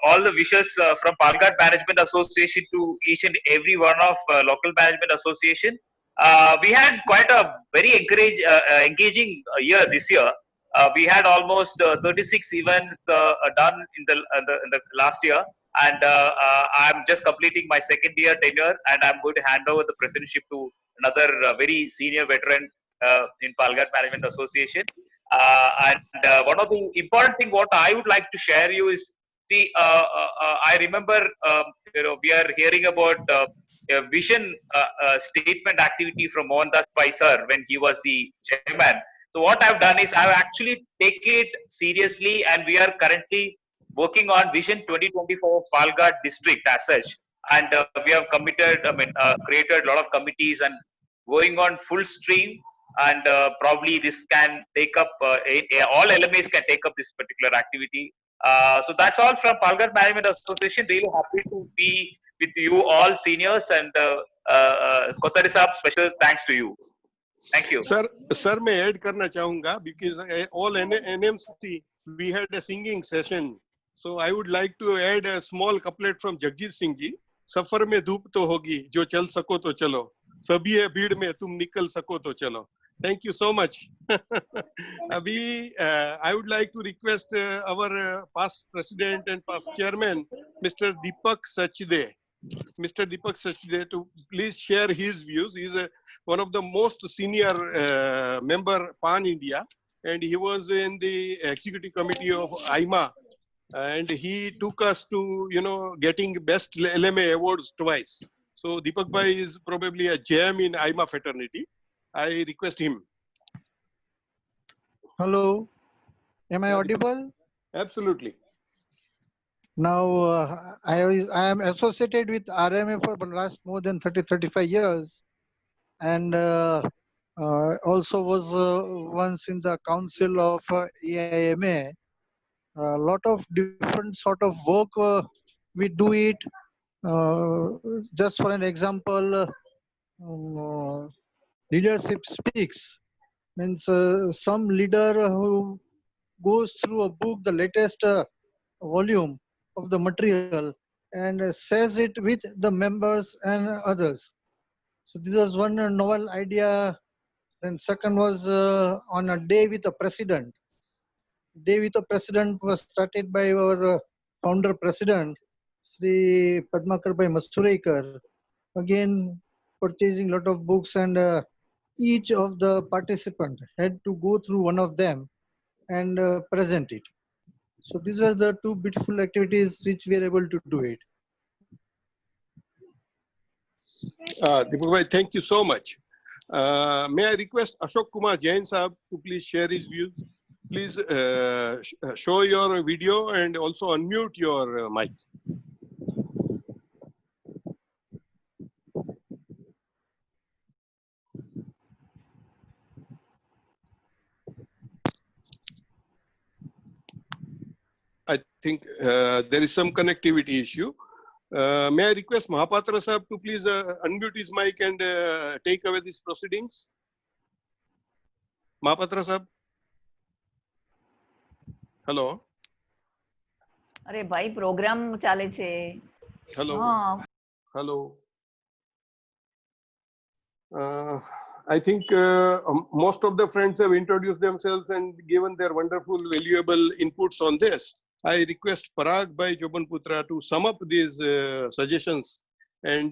all the wishes from Palghat Management Association to each and every one of local management association. We had quite a very engaging year this year. We had almost 36 events done in the last year, and I'm just completing my second year tenure, and I'm going to hand over the presidentship to another very senior veteran in Palghat Management Association. One of the important thing what I would like to share you is, see, I remember we are hearing about a vision statement activity from Mohandas Pai sir when he was the chairman. So what I've done is I've actually taken it seriously, and we are currently working on Vision 2024 Palghat district as such. And we have committed, created a lot of committees and going on full stream. And probably this can take up, all LMAs can take up this particular activity. So that's all from Palghat Management Association. Really happy to be with you all seniors, and Kotari Saab, special thanks to you. Thank you. Sir, मैं add करना चाहूँगा because all NMC we had a singing session. So I would like to add a small couplet from Jagjit Singh ji. सफर में धूप तो होगी, जो चल सको तो चलो. सभी है भीड़ में, तुम निकल सको तो चलो. Thank you so much. I would like to request our past president and past chairman, Mr. Deepak Sachde. Mr. Deepak Sachde to please share his views. He is one of the most senior member Pan India, and he was in the executive committee of AIMA, and he took us to getting best LMA awards twice. So Deepak Bhai is probably a gem in AIMA fraternity. I request him. Hello, am I audible? Absolutely. Now, I am associated with RMA for the last more than 35 years, and also was once in the council of AIMA. A lot of different sort of work we do it. Just for an example, leadership speaks. Means some leader who goes through a book, the latest volume of the material, and says it with the members and others. So this was one novel idea. Then second was on a day with the president. Day with the president was started by our founder president, Sri Padmakar Bhai Masurekar. Again, purchasing lot of books, and each of the participant had to go through one of them and present it. So these were the two beautiful activities which we are able to do it. Deepak Bhai, thank you so much. May I request Ashok Kumar Jain Saab to please share his views? Please show your video and also unmute your mic. I think there is some connectivity issue. May I request Mahapatra Sahab to please unmute his mic and take away these proceedings? Mahapatra Sahab. Hello. અરે ભાઈ programme ચાલે છે. Hello. હા. Hello. I think most of the friends have introduced themselves and given their wonderful, valuable inputs on this. I request Parag Bhai Jobanputra to sum up these suggestions and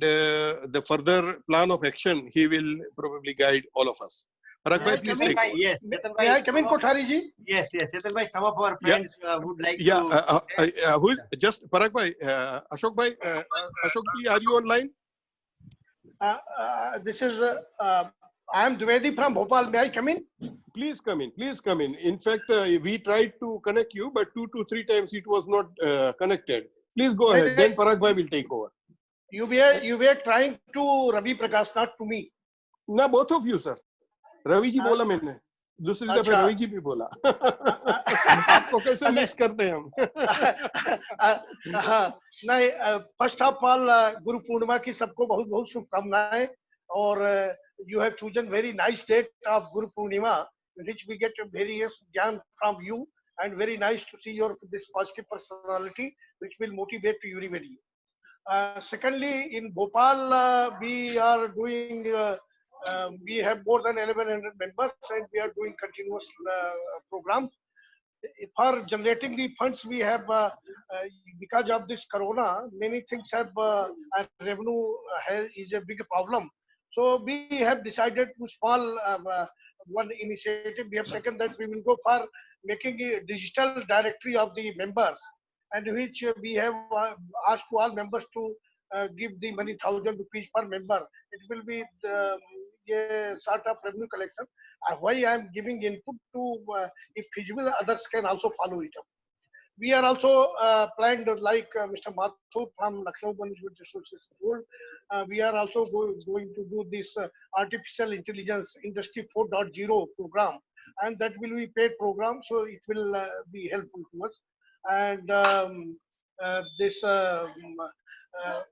the further plan of action. He will probably guide all of us. Parag Bhai, please take over. Yes, may I come in, Kothari ji? Yes, Chetan Bhai, some of our friends would like to. Who is just Parag Bhai? Ashok Bhai, Ashok Bhai, are you online? This is, I am Dwivedi from Bhopal. May I come in? Please come in. Please come in. In fact, we tried to connect you, but 2 to 3 times it was not connected. Please go ahead. Then Parag Bhai will take over. You were trying to Ravi Prakash, not to me. No, both of you, sir. Ravi ji बोला मैंने. दूसरी दफे रवि जी भी बोला. आपको कैसे miss करते हैं हम? नहीं, first of all Guru Purnima की सबको बहुत बहुत शुभकामनाएं. और you have chosen very nice date of Guru Purnima, which we get various gyan from you, and very nice to see your this positive personality, which will motivate you everybody. Secondly, in Bhopal, we are doing. We have more than 1,100 members, and we are doing continuous programs. For generating the funds, we have because of this corona, many things have and revenue is a big problem. So we have decided to small one initiative we have taken, that we will go for making a digital directory of the members, and which we have asked all members to give the money 1,000 rupees per member. It will be the sort of revenue collection. Why I am giving input to, if feasible, others can also follow it up. We are also planned, like Mr. Mathur from Lucknow Management Association told, we are also going to do this artificial intelligence industry 4.0 program, and that will be paid program, so it will be helpful to us. And this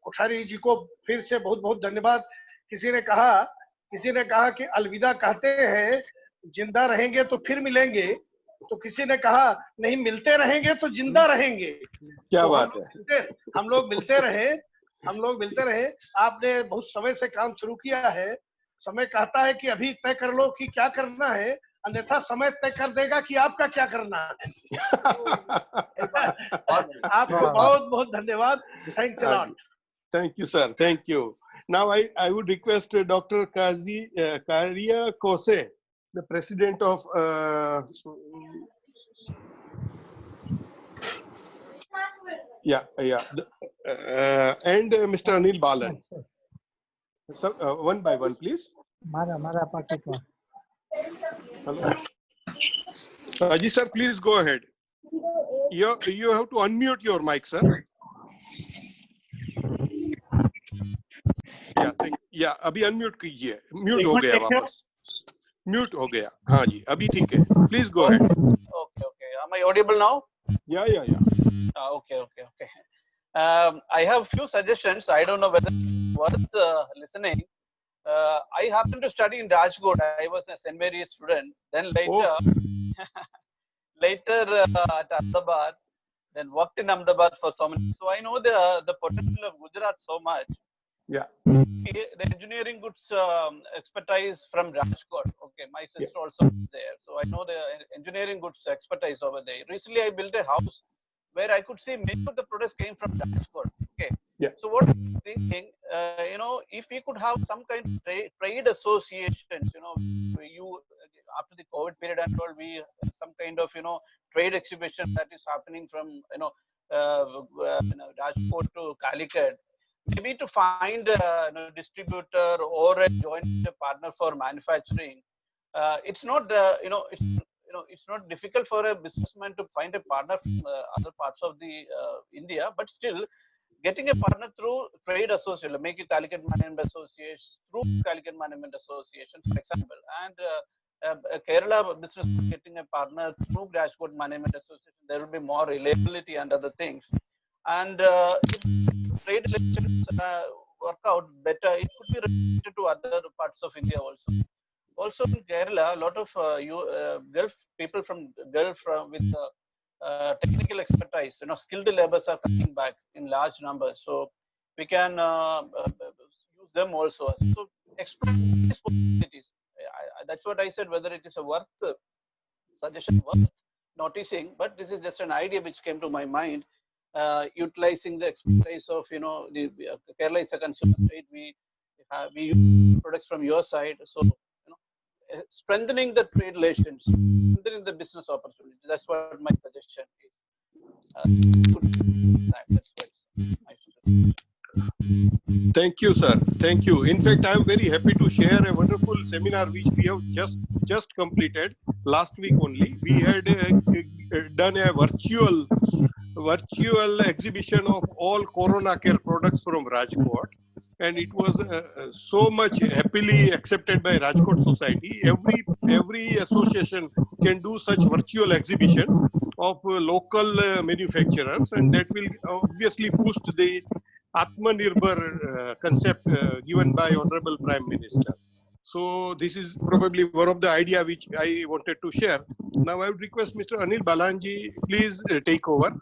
Kothari जी को फिर से बहुत बहुत धन्यवाद. किसी ने कहा कि अलविदा कहते हैं, जिंदा रहेंगे तो फिर मिलेंगे. तो किसी ने कहा नहीं, मिलते रहेंगे तो जिंदा रहेंगे. क्या तो बात है. हम लोग मिलते रहे. आपने बहुत समय से काम शुरू किया है. समय कहता है कि अभी तय कर लो कि क्या करना है, अन्यथा समय तय कर देगा कि आपका क्या करना है. आपको बहुत बहुत धन्यवाद. Thanks a lot. Thank you, sir. Thank you. Now I would request Dr. Karia Kose, the president of and Mr. Anil Balan. So one by one, please. Mara packet one. Hello. Ajit sir, please go ahead. You have to unmute your mic, sir. अभी unmute कीजिए. Mute हो गया वापस. Mute हो गया. हाँ जी, अभी ठीक है. Please go ahead. Okay. Am I audible now? Yeah. Okay. I have few suggestions. I don't know whether it's worth listening. I happened to study in Rajkot. I was a St. Mary's student. Then later at Ahmedabad, then worked in Ahmedabad for so many. So I know the potential of Gujarat so much. Yeah. The engineering goods expertise from Rajkot. Okay, my sister also is there, so I know the engineering goods expertise over there. Recently, I built a house where I could see many of the products came from Rajkot. Okay. Yeah. So what I'm thinking, if we could have some kind of trade associations, after the COVID period and all, we some kind of trade exhibition that is happening from Rajkot to Calicut. Maybe to find a distributor or a joint partner for manufacturing. It's not it's not difficult for a businessman to find a partner from other parts of the India, but still getting a partner through trade association, make it Calicut Management Association, through Calicut Management Association, for example, and Kerala business getting a partner through Rajkot Management Association, there will be more reliability and other things. And if trade relations work out better, it could be related to other parts of India also. Also in Kerala, a lot of Gulf people from with technical expertise, skilled laborers are coming back in large numbers. So we can use them also. So explore these possibilities. That's what I said, whether it is a worth suggestion, worth noticing, but this is just an idea which came to my mind. Utilizing the expertise of, the Kerala is a consumer state. We use products from your side. So, strengthening the trade relations, strengthening the business opportunity. That's what my suggestion is. That's my suggestion. Thank you, sir. Thank you. In fact, I am very happy to share a wonderful seminar which we have just completed last week only. We had done a virtual exhibition of all Corona Care products from Rajkot, and it was so much happily accepted by Rajkot society. Every association can do such virtual exhibition of local manufacturers, and that will obviously boost the Atmanirbhar concept given by Honorable Prime Minister. So this is probably one of the idea which I wanted to share. Now I would request Mr. Anil Balanji, please take over.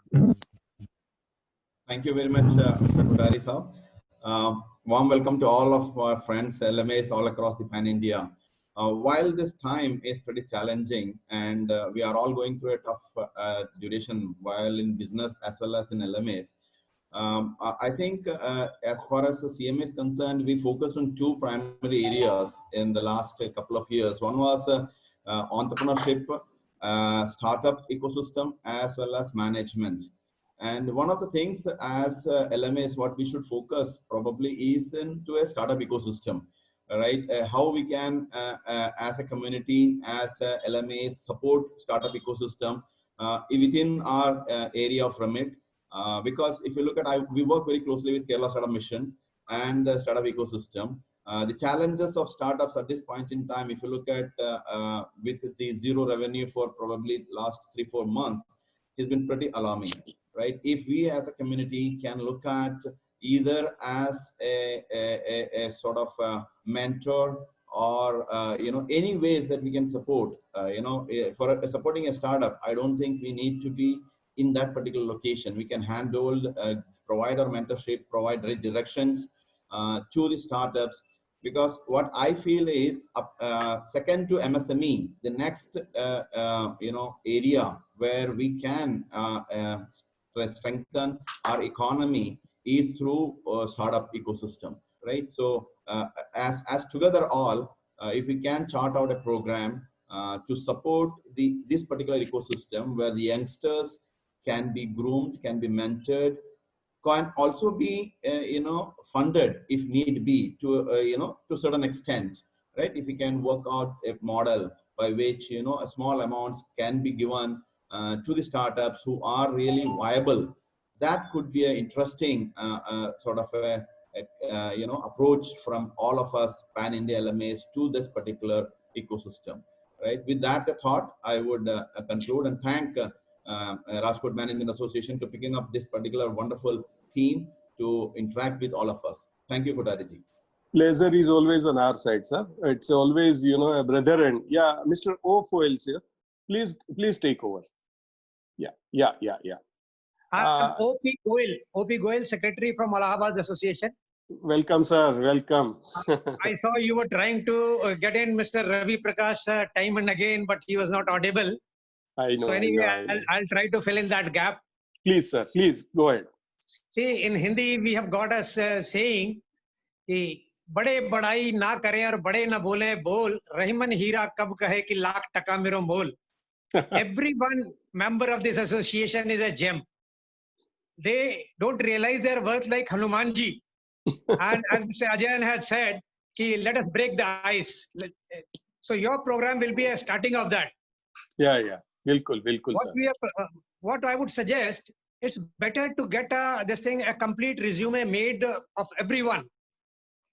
Thank you very much, Mr. Kothari Saab. Warm welcome to all of our friends, LMAs all across the Pan India. While this time is pretty challenging and we are all going through a tough duration while in business as well as in LMAs, I think as far as the CMA is concerned, we focused on two primary areas in the last couple of years. One was entrepreneurship, startup ecosystem, as well as management. And one of the things as LMAs, what we should focus probably is into a startup ecosystem, right? How we can, as a community, as LMAs, support startup ecosystem within our area of remit. Because if you look at, we work very closely with Kerala Startup Mission and the startup ecosystem. The challenges of startups at this point in time, if you look at with the zero revenue for probably last 3-4 months, has been pretty alarming, right? If we as a community can look at either as a sort of a mentor or any ways that we can support, for supporting a startup, I don't think we need to be in that particular location. We can handhold, provide our mentorship, provide directions to the startups, because what I feel is second to MSME, the next area where we can strengthen our economy is through startup ecosystem, right? So as together all, if we can chart out a program to support this particular ecosystem where the youngsters can be groomed, can be mentored, can also be funded if need be to to a certain extent, right? If we can work out a model by which a small amounts can be given to the startups who are really viable, that could be an interesting sort of a approach from all of us Pan India LMAs to this particular ecosystem, right? With that thought, I would conclude and thank Rajkot Management Association to picking up this particular wonderful theme to interact with all of us. Thank you, Kothari. Pleasure is always on our side, sir. It's always, a brother. And yeah, Mr. O. Foils here. Please take over. Yeah. I'm O.P. Goel, Secretary from Allahabad Association. Welcome, sir. Welcome. I saw you were trying to get in Mr. Ravi Prakash time and again, but he was not audible. I know. So anyway, I'll try to fill in that gap. Please, sir. Please go ahead. See, in Hindi, we have got us saying, कि बड़े बड़ाई ना करें और बड़े ना बोले बोल रहीमन हीरा कब कहे कि लाख टका मेरो मोल. Every one member of this association is a gem. They don't realize their worth like Hanumanji. And as Mr. Ajayan had said, let us break the ice. So your program will be a starting of that. Yeah. Bilkul, what I would suggest, it's better to get a complete resume made of everyone,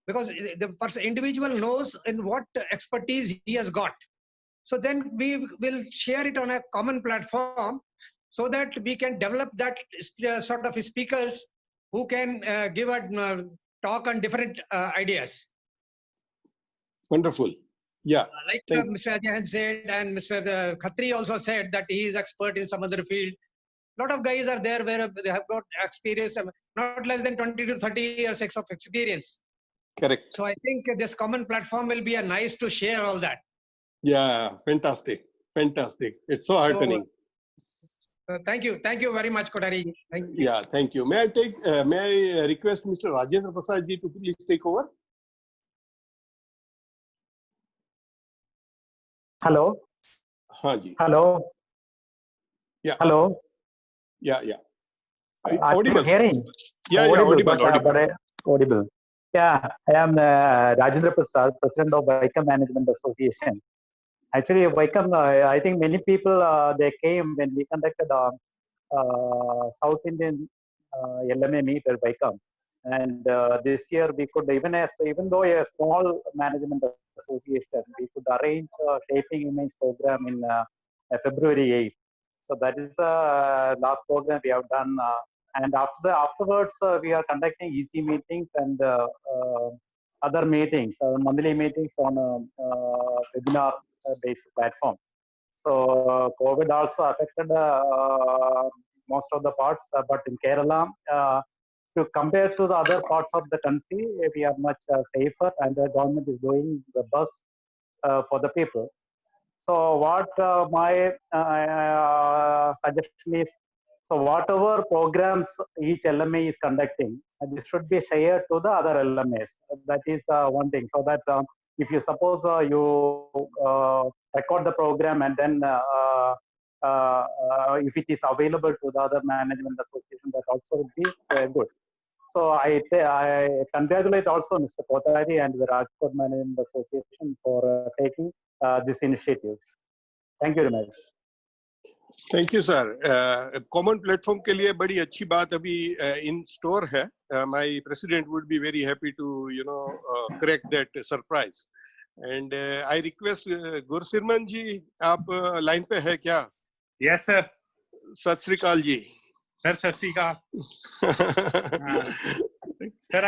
because the individual knows in what expertise he has got. So then we will share it on a common platform so that we can develop that sort of speakers who can give a talk on different ideas. Wonderful. Yeah. Like Mr. Ajayan said, and Mr. Khatri also said that he is expert in some other field. lot of guys are there where they have got experience, not less than 20 to 30 years of experience. Correct. So I think this common platform will be a nice to share all that. Yeah, fantastic. Fantastic. It's so heartening. Thank you very much, Kothari. Thank you. Yeah, thank you. May I request Mr. Rajendra Prasad ji to please take over? Hello. Ji. Hello. Yeah. Hello. Yeah. Audible. Hearing? Yeah, Audible. Yeah, I am Rajendra Prasad, President of Vaikam Management Association. Actually, Vaikam, I think many people, they came when we conducted South Indian LMA meet at Vaikam. And this year we could, even though a small management association, we could arrange a Shaping Image program in February 8th. So that is the last program we have done. And afterwards, we are conducting EC meetings and other meetings, monthly meetings on a webinar-based platform. So COVID also affected most of the parts, but in Kerala, to compare to the other parts of the country, we are much safer, and the government is doing the best for the people. So what my suggestion is, so whatever programs each LMA is conducting, this should be shared to the other LMAs. That is one thing. So that if you suppose you record the program and then if it is available to the other management association, that also would be good. So I congratulate also Mr. Kothari and the Rajkot Management Association for taking these initiatives. Thank you very much. Thank you, sir. Common platform के लिए बड़ी अच्छी बात अभी in store है. My president would be very happy to correct that surprise. And I request Gursirman ji, आप line पे है क्या? Yes, sir. सत श्री अकाल जी. Sir, सत श्री अकाल. Sir,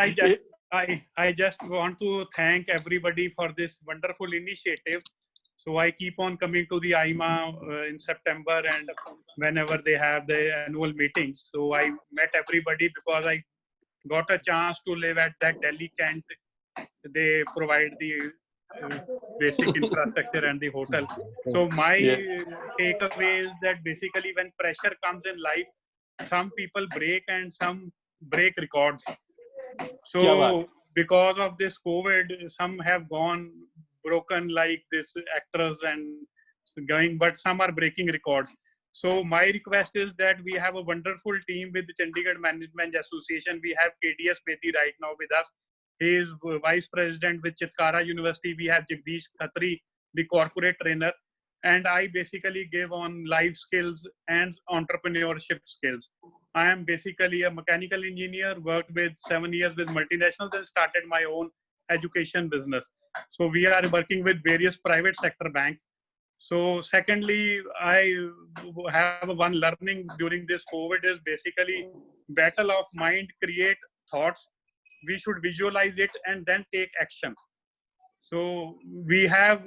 I just want to thank everybody for this wonderful initiative. So I keep on coming to the AIMA in September and whenever they have the annual meetings. So I met everybody because I got a chance to live at that Delhi Kent. They provide the basic infrastructure and the hotel. So my takeaway is that basically when pressure comes in life, some people break and some break records. So because of this COVID, some have gone broken like this actors and going, but some are breaking records. So my request is that we have a wonderful team with the Chandigarh Management Association. We have KDS Bedi right now with us. He is Vice President with Chitkara University. We have Jagdish Khatri, the corporate trainer. And I basically give on life skills and entrepreneurship skills. I am basically a mechanical engineer, worked with 7 years with multinationals and started my own education business. So we are working with various private sector banks. So secondly, I have one learning during this COVID is basically battle of mind, create thoughts. We should visualize it and then take action. So we have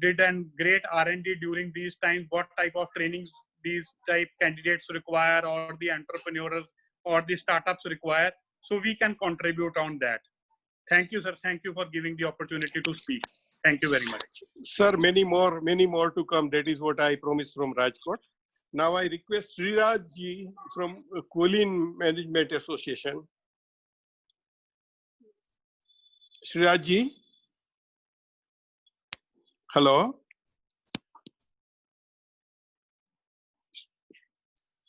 did a great R&D during these times, what type of trainings these type candidates require or the entrepreneurs or the startups require. So we can contribute on that. Thank you, sir. Thank you for giving the opportunity to speak. Thank you very much. Sir, many more to come. That is what I promised from Rajkot. Now I request Sriraj ji from Quilin Management Association. Sriraj ji. Hello.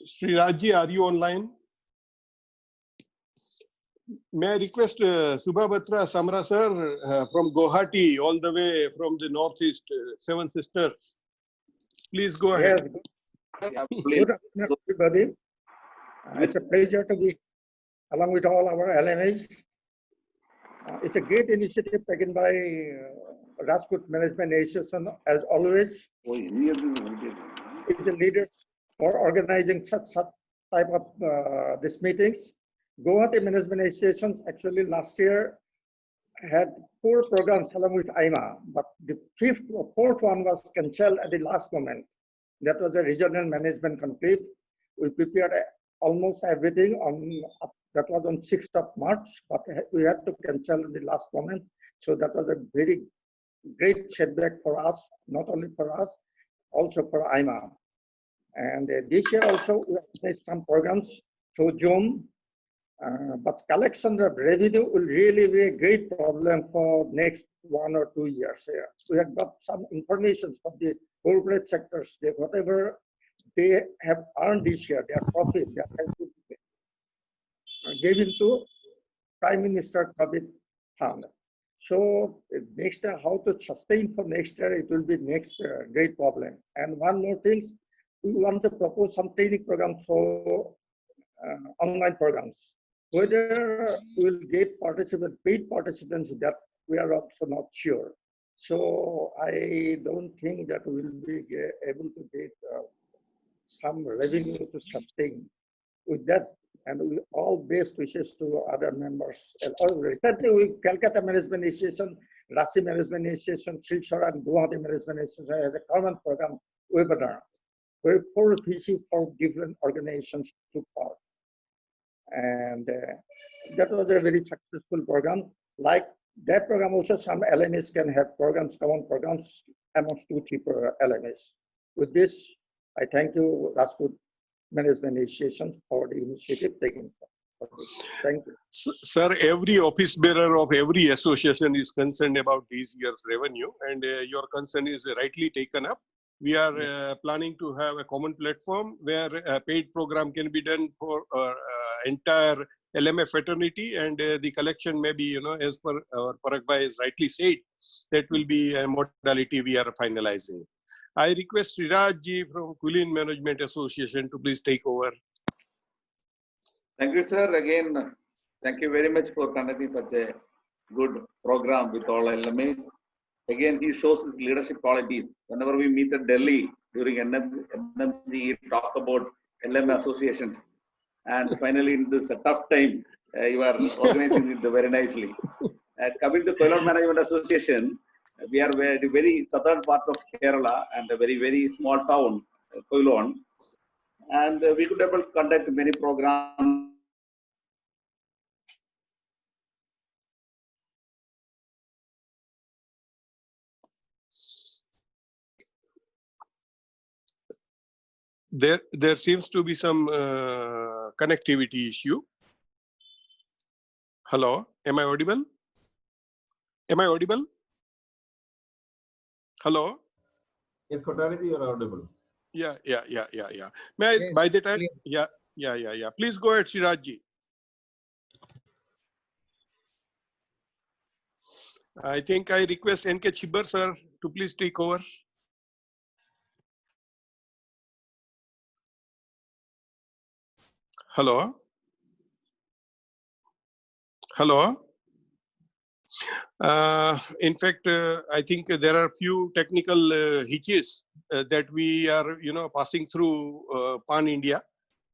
Sriraj ji, are you online? May I request Subhabhatra Samra sir from Guwahati, all the way from the northeast, Seven Sisters. Please go ahead. Yes. Good afternoon, everybody. It's a pleasure to be along with all our LMAs. It's a great initiative taken by Rajkot Management Association, as always. It's a leaders for organizing such type of these meetings. Guwahati Management Associations actually last year had 4 programs along with AIMA, but the 5th or 4th one was cancelled at the last moment. That was a regional management conflict. We prepared almost everything that was on 6th of March, but we had to cancel in the last moment. So that was a very great setback for us, not only for us, also for IMA. And this year also we have made some programs through Zoom, but collection of revenue will really be a great problem for next 1 or 2 years. We have got some information from the corporate sectors that whatever they have earned this year, their profit, they have to given to Prime Minister COVID Fund. So next year, how to sustain for next year, it will be next great problem. And one more thing, we want to propose some training program for online programs. Whether we will get paid participants, that we are also not sure. So I don't think that we will be able to get some revenue to sustain. With that, and we all best wishes to other members. Recently, with Calcutta Management Association, Ranchi Management Association, Silchar and Guwahati Management Association has a common program webinar, where 4 different organizations took part. And that was a very successful program. Like that program also, some LMS can have programs, common programs amongst 2-3 LMS. With this, I thank you, Rajkot Management Association, for the initiative taken. Thank you. Sir, every office bearer of every association is concerned about this year's revenue, and your concern is rightly taken up. We are planning to have a common platform where a paid program can be done for entire LMA fraternity, and the collection may be, as per Parag Bhai has rightly said, that will be a modality we are finalizing. I request Sriraj ji from Quilin Management Association to please take over. Thank you, sir. Again, thank you very much for conducting such a good program with all LMAs. Again, he shows his leadership qualities. Whenever we meet at Delhi during NMC, he talk about LMA associations. And finally, in this tough time, you are organizing it very nicely. Coming to Koilon Management Association, we are the very southern part of Kerala and a very, very small town, Koilon. And we could able to conduct many programs. There seems to be some connectivity issue. Hello, am I audible? Am I audible? Hello? Yes, Kothari, you are audible. Yeah. May I, by the time, yeah. Please go ahead, Sriraj ji. I think I request N.K. Chibbar, sir, to please take over. Hello? Hello? In fact, I think there are few technical hitches that we are, passing through Pan India,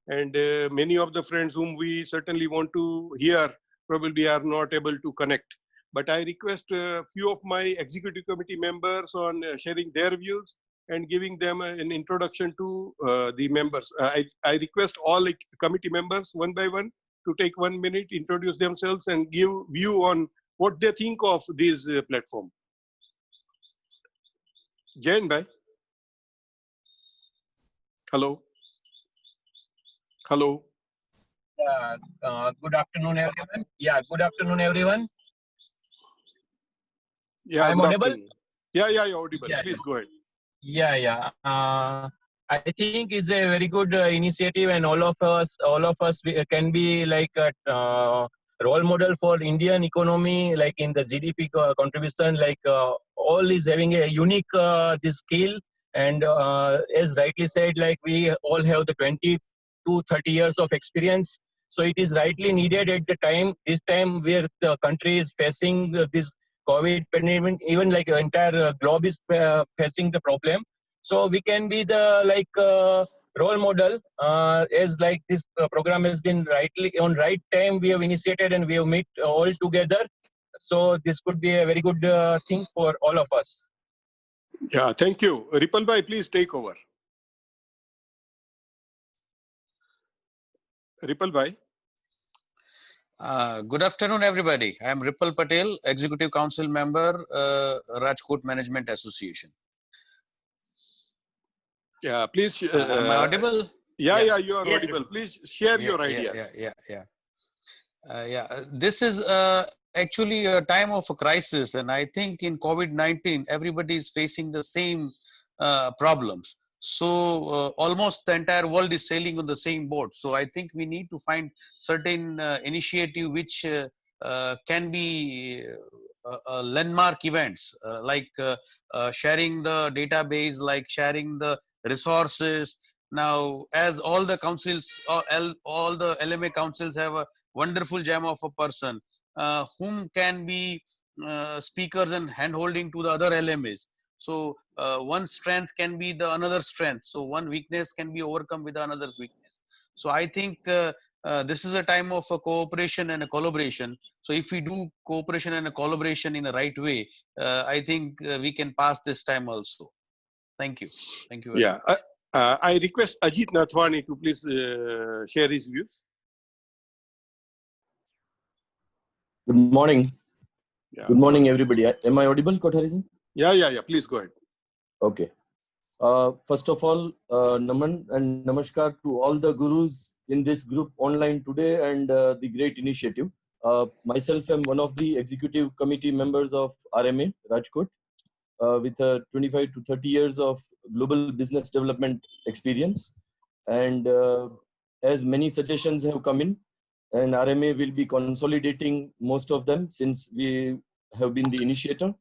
and many of the friends whom we certainly want to hear probably are not able to connect. But I request a few of my executive committee members on sharing their views and giving them an introduction to the members. I request all committee members one by one to take 1 minute, introduce themselves and give view on what they think of this platform. Jain bhai. Hello. Hello. Good afternoon, everyone. Yeah, good afternoon, everyone. Yeah, I'm audible? Afternoon. Yeah, you're audible. Yeah. Please go ahead. Yeah. I think it's a very good initiative, and all of us can be like a role model for Indian economy, like in the GDP contribution. Like all is having a unique this skill, and as rightly said, like we all have the 20 to 30 years of experience. So it is rightly needed at the time. This time where the country is facing this COVID pandemic, even like the entire globe is facing the problem. So we can be the role model as like this program has been rightly on right time. We have initiated and we have met all together. So this could be a very good thing for all of us. Yeah, thank you. Ripal bhai, please take over. Ripple bhai. Good afternoon, everybody. I am Ripple Patel, Executive Council Member, Rajkot Management Association. Yeah, please. Am I audible? Yeah, you are Yes. audible. Please share your ideas. This is actually a time of a crisis, and I think in COVID-19, everybody is facing the same problems. So almost the entire world is sailing on the same boat. So I think we need to find certain initiative which can be landmark events, like sharing the database, like sharing the resources. Now, as all the councils, all the LMA councils have a wonderful gem of a person whom can be speakers and hand-holding to the other LMAs. So one strength can be the another strength. So one weakness can be overcome with another's weakness. So I think this is a time of a cooperation and a collaboration. So if we do cooperation and a collaboration in the right way, I think we can pass this time also. Thank you. Thank you very much. I request Ajit Nathwani to please share his views. Good morning. Yeah. Good morning, everybody. Am I audible, Kothari? Yeah. Please go ahead. Okay. First of all, Naman and Namaskar to all the gurus in this group online today and the great initiative. Myself, I'm one of the executive committee members of RMA, Rajkot, with 25 to 30 years of global business development experience. And as many suggestions have come in, and RMA will be consolidating most of them since we have been the initiator.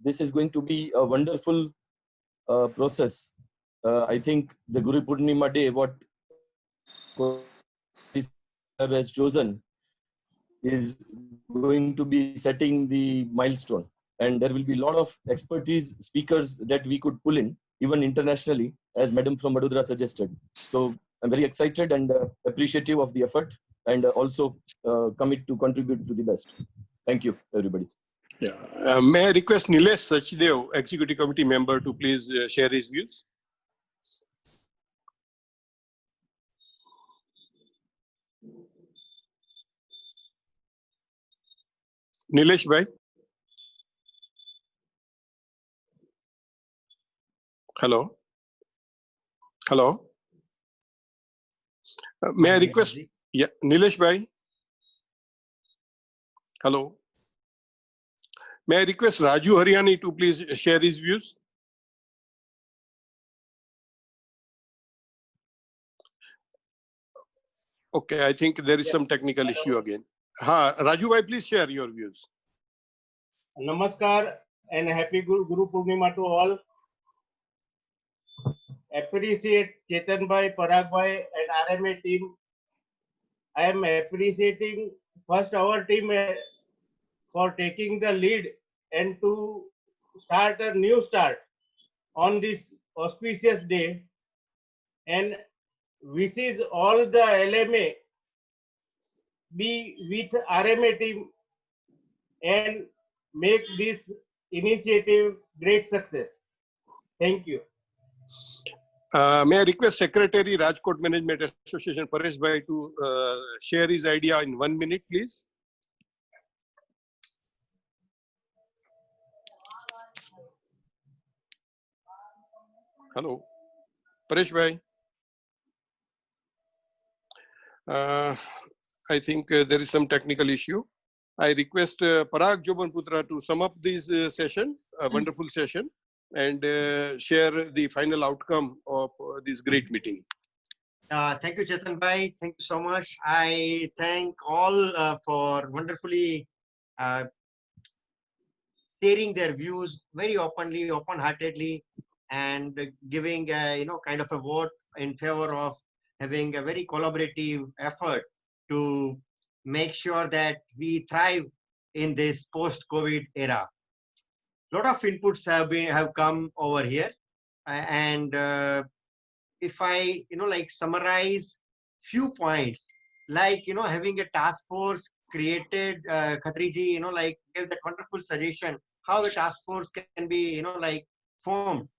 This is going to be a wonderful process. I think the Guru Purnima Day, what has chosen, is going to be setting the milestone. And there will be a lot of expertise speakers that we could pull in, even internationally, as Madam from Vadodara suggested. So I'm very excited and appreciative of the effort, and also commit to contribute to the best. Thank you, everybody. Yeah. May I request Nilesh Sachdev, Executive Committee member, to please share his views? Nilesh bhai. Hello. May I request? Yeah, Nilesh bhai. Hello. May I request Raju Haryani to please share his views? Okay, I think there is some technical issue again. Raju bhai, please share your views. Namaskar and happy Guru Purnima to all. Appreciate Chetan bhai, Parag bhai and RMA team. I am appreciating first our team for taking the lead and to start a new start on this auspicious day, and wishes all the LMA be with RMA team and make this initiative great success. Thank you. May I request Secretary Rajkot Management Association Paresh bhai to share his idea in 1 minute, please? Hello, Paresh bhai. I think there is some technical issue. I request Parag Jobanputra to sum up this session, a wonderful session, and share the final outcome of this great meeting. Thank you, Chetan bhai. Thank you so much. I thank all for wonderfully sharing their views very openly, open-heartedly, and giving kind of a vote in favor of having a very collaborative effort to make sure that we thrive in this post-COVID era. A lot of inputs have come over here, and if I summarize few points, like having a task force created, Khatriji gave that wonderful suggestion how a task force can be formed,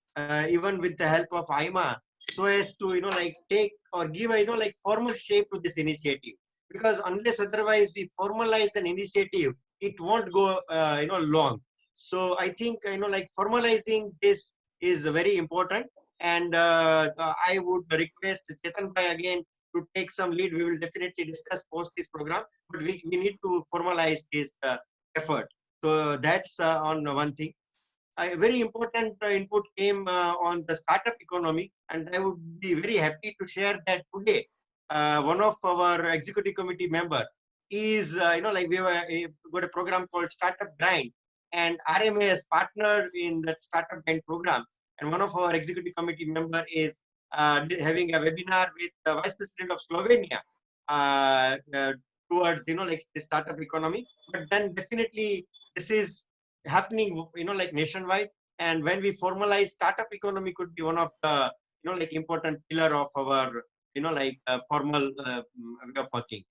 even with the help of IMA, so as to like take or give a like formal shape to this initiative, because unless otherwise we formalize an initiative, it won't go long. So I think like formalizing this is very important, and I would request Chetan Bhai again to take some lead. We will definitely discuss post this program, but we need to formalize this effort. So that's on one thing. A very important input came on the startup economy, and I would be very happy to share that today one of our executive committee member is like we have got a program called Startup Grind, and RMA has partnered in that Startup Grind program, and one of our executive committee member is having a webinar with the Vice President of Slovenia towards like the startup economy. But then definitely this is happening like nationwide, and when we formalize startup economy, could be one of the like important pillar of our like formal way of working.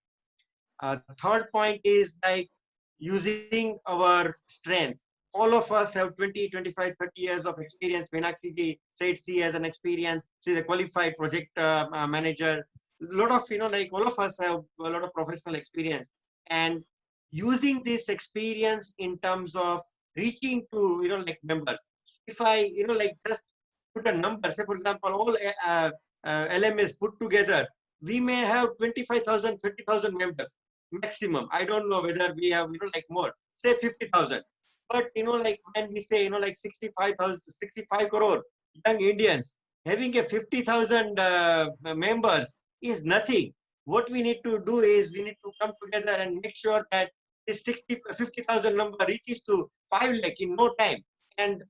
Third point is like using our strength. All of us have 20, 25, 30 years of experience. Meenakshi ji said she has an experience. She's a qualified project manager. A lot of like all of us have a lot of professional experience, and using this experience in terms of reaching to like members. If I like just put a number, say for example all LMS put together, we may have 25,000 30,000 members maximum. I don't know whether we have like more, say 50,000. But like when we say like 65 crore young Indians having a 50,000 members is nothing. What we need to do is we need to come together and make sure that this 50,000 number reaches to 5 lakh in no time. And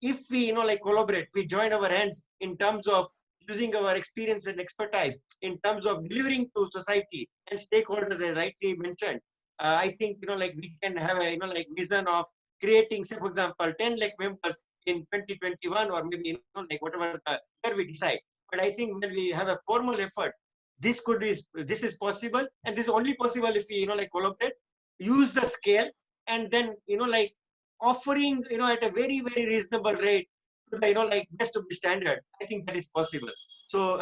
if we like collaborate, we join our hands in terms of using our experience and expertise in terms of delivering to society and stakeholders, as rightly mentioned. I think like we can have a like vision of creating, say for example, 10 lakh members in 2021, or maybe like whatever the year we decide. But I think when we have a formal effort, this is possible, and this is only possible if we like collaborate, use the scale, and then like offering at a very very reasonable rate to the like best of the standard. I think that is possible. So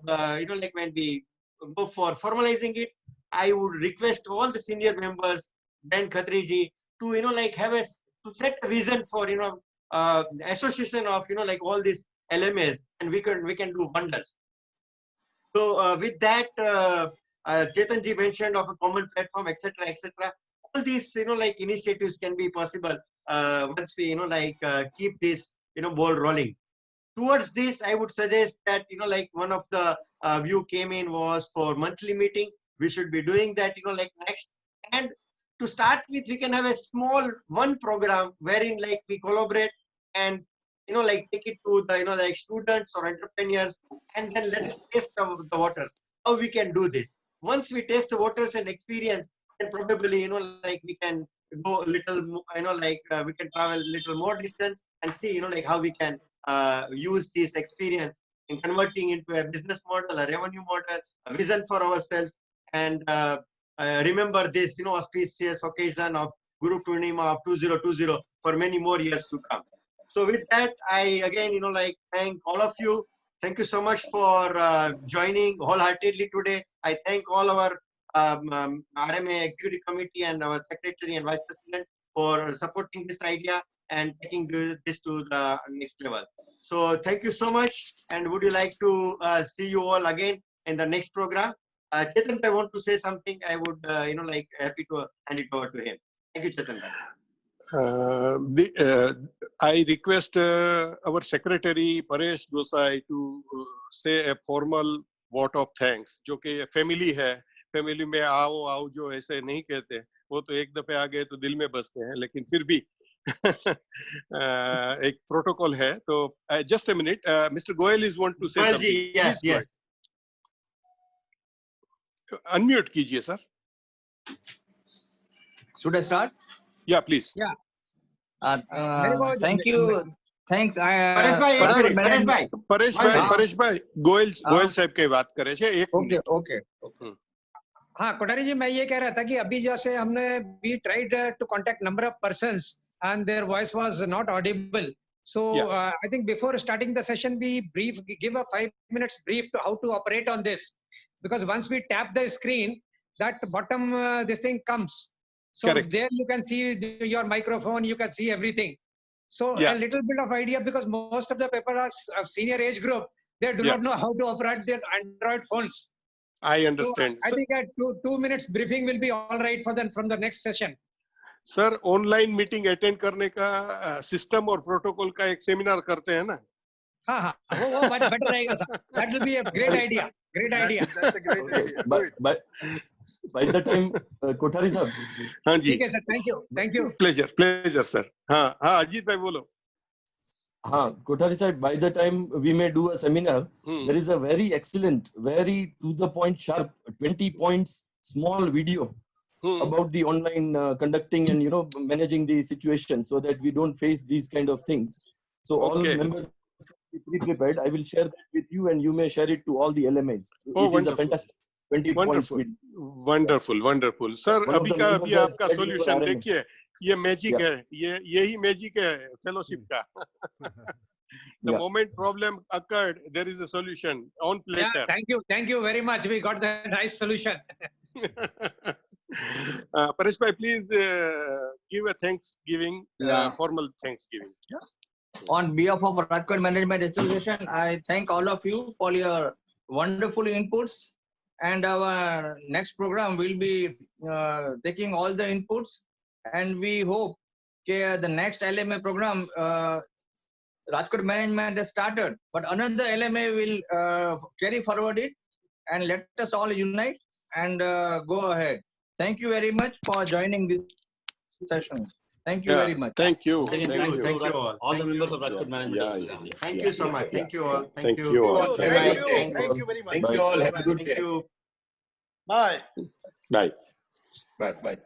like when we go for formalizing it, I would request all the senior members, Ben Khatri ji, to like have to set a vision for association of like all these LMS, and we can do wonders. So with that, Chetan ji mentioned of a common platform, etc., etc. All these like initiatives can be possible once we like keep this ball rolling. Towards this, I would suggest that like one of the view came in was for monthly meeting. We should be doing that like next. And to start with, we can have a small one program wherein like we collaborate and like take it to the like students or entrepreneurs, and then let's test the waters, how we can do this. Once we test the waters and experience, then probably like we can go a little like we can travel a little more distance and see like how we can use this experience in converting into a business model, a revenue model, a vision for ourselves. And remember this auspicious occasion of Guru Purnima of 2020 for many more years to come. So with that, I again like thank all of you. Thank you so much for joining wholeheartedly today. I thank all our RMA Executive Committee and our Secretary and Vice President for supporting this idea and taking this to the next level. So thank you so much, and would you like to see you all again in the next program? Chetan, I want to say something. I would like happy to hand it over to him. Thank you, Chetan. I request our Secretary Paresh Gosai to say a formal vote of thanks. जो कि family है, family में आओ आओ जो ऐसे नहीं कहते, वो तो एक दफे आ गए तो दिल में बसते हैं, लेकिन फिर भी एक protocol है. तो just a minute, Mr. Goyal is want to say Goyal something. ji, yes, Please, yes. Unmute कीजिए sir. Should I start? Yeah, please. Yeah. Thank you. Thanks. Paresh bhai, Goyal साहब की बात करे छे. Okay. हाँ कोठारी जी, मैं ये कह रहा था कि अभी जैसे हमने we tried to contact number of persons and their voice was not audible. So Yeah. I think before starting the session, we give a 5 minutes brief to how to operate on this, because once we tap the screen, that bottom this thing comes. So Correct. there you can see your microphone, you can see everything. So Yeah. a little bit of idea, because most of the people are of senior age group, they do Yeah. not know how to operate their Android phones. I So understand. I think a two minutes briefing will be all right for from the next session. Sir online meeting attend करने का system और protocol का एक seminar करते हैं ना? हाँ हाँ, वो better रहेगा sir. That will be a great idea. Great idea. That's a great idea. By the time Kothari sir. हाँ जी. ठीक है sir. Thank you. Pleasure sir. हाँ अजीत भाई बोलो. हाँ, Kothari sir, by the time we may do a seminar, there is a very excellent, very to the point, sharp, 20 points, small video about the online conducting and managing the situation, so that we don't face these kind of things. So all members be pre-prepared. I will share that with you, and you may share it to all the LMAs. Oh, it is a wonderful. fantastic 20 points Wonderful. video. Wonderful. Sir One of अभी the का members अभी are आपका studying solution for RMA. देखिए, ये magic Yeah. है, यही magic है fellowship का. The Yeah. moment problem occurred, there is a solution on Yeah, platter. thank you very much. We got the nice solution. Paresh bhai, please give a Thanksgiving, Yeah. formal Thanksgiving. Yeah. On behalf of Rajkot Management Association, I thank all of you for your wonderful inputs. And our next program will be taking all the inputs. And we hope the next LMA program, Rajkot Management has started, but another LMA will carry forward it, and let us all unite and go ahead. Thank you very much for joining this session. Thank you very much. Thank you. Thank you all. All the members of Rajkot Management. Yeah. Thank you so much. Thank you all. Thank you all. Thank you very much. Thank you all. Have a good Thank day. you. Bye. Bye. Bye.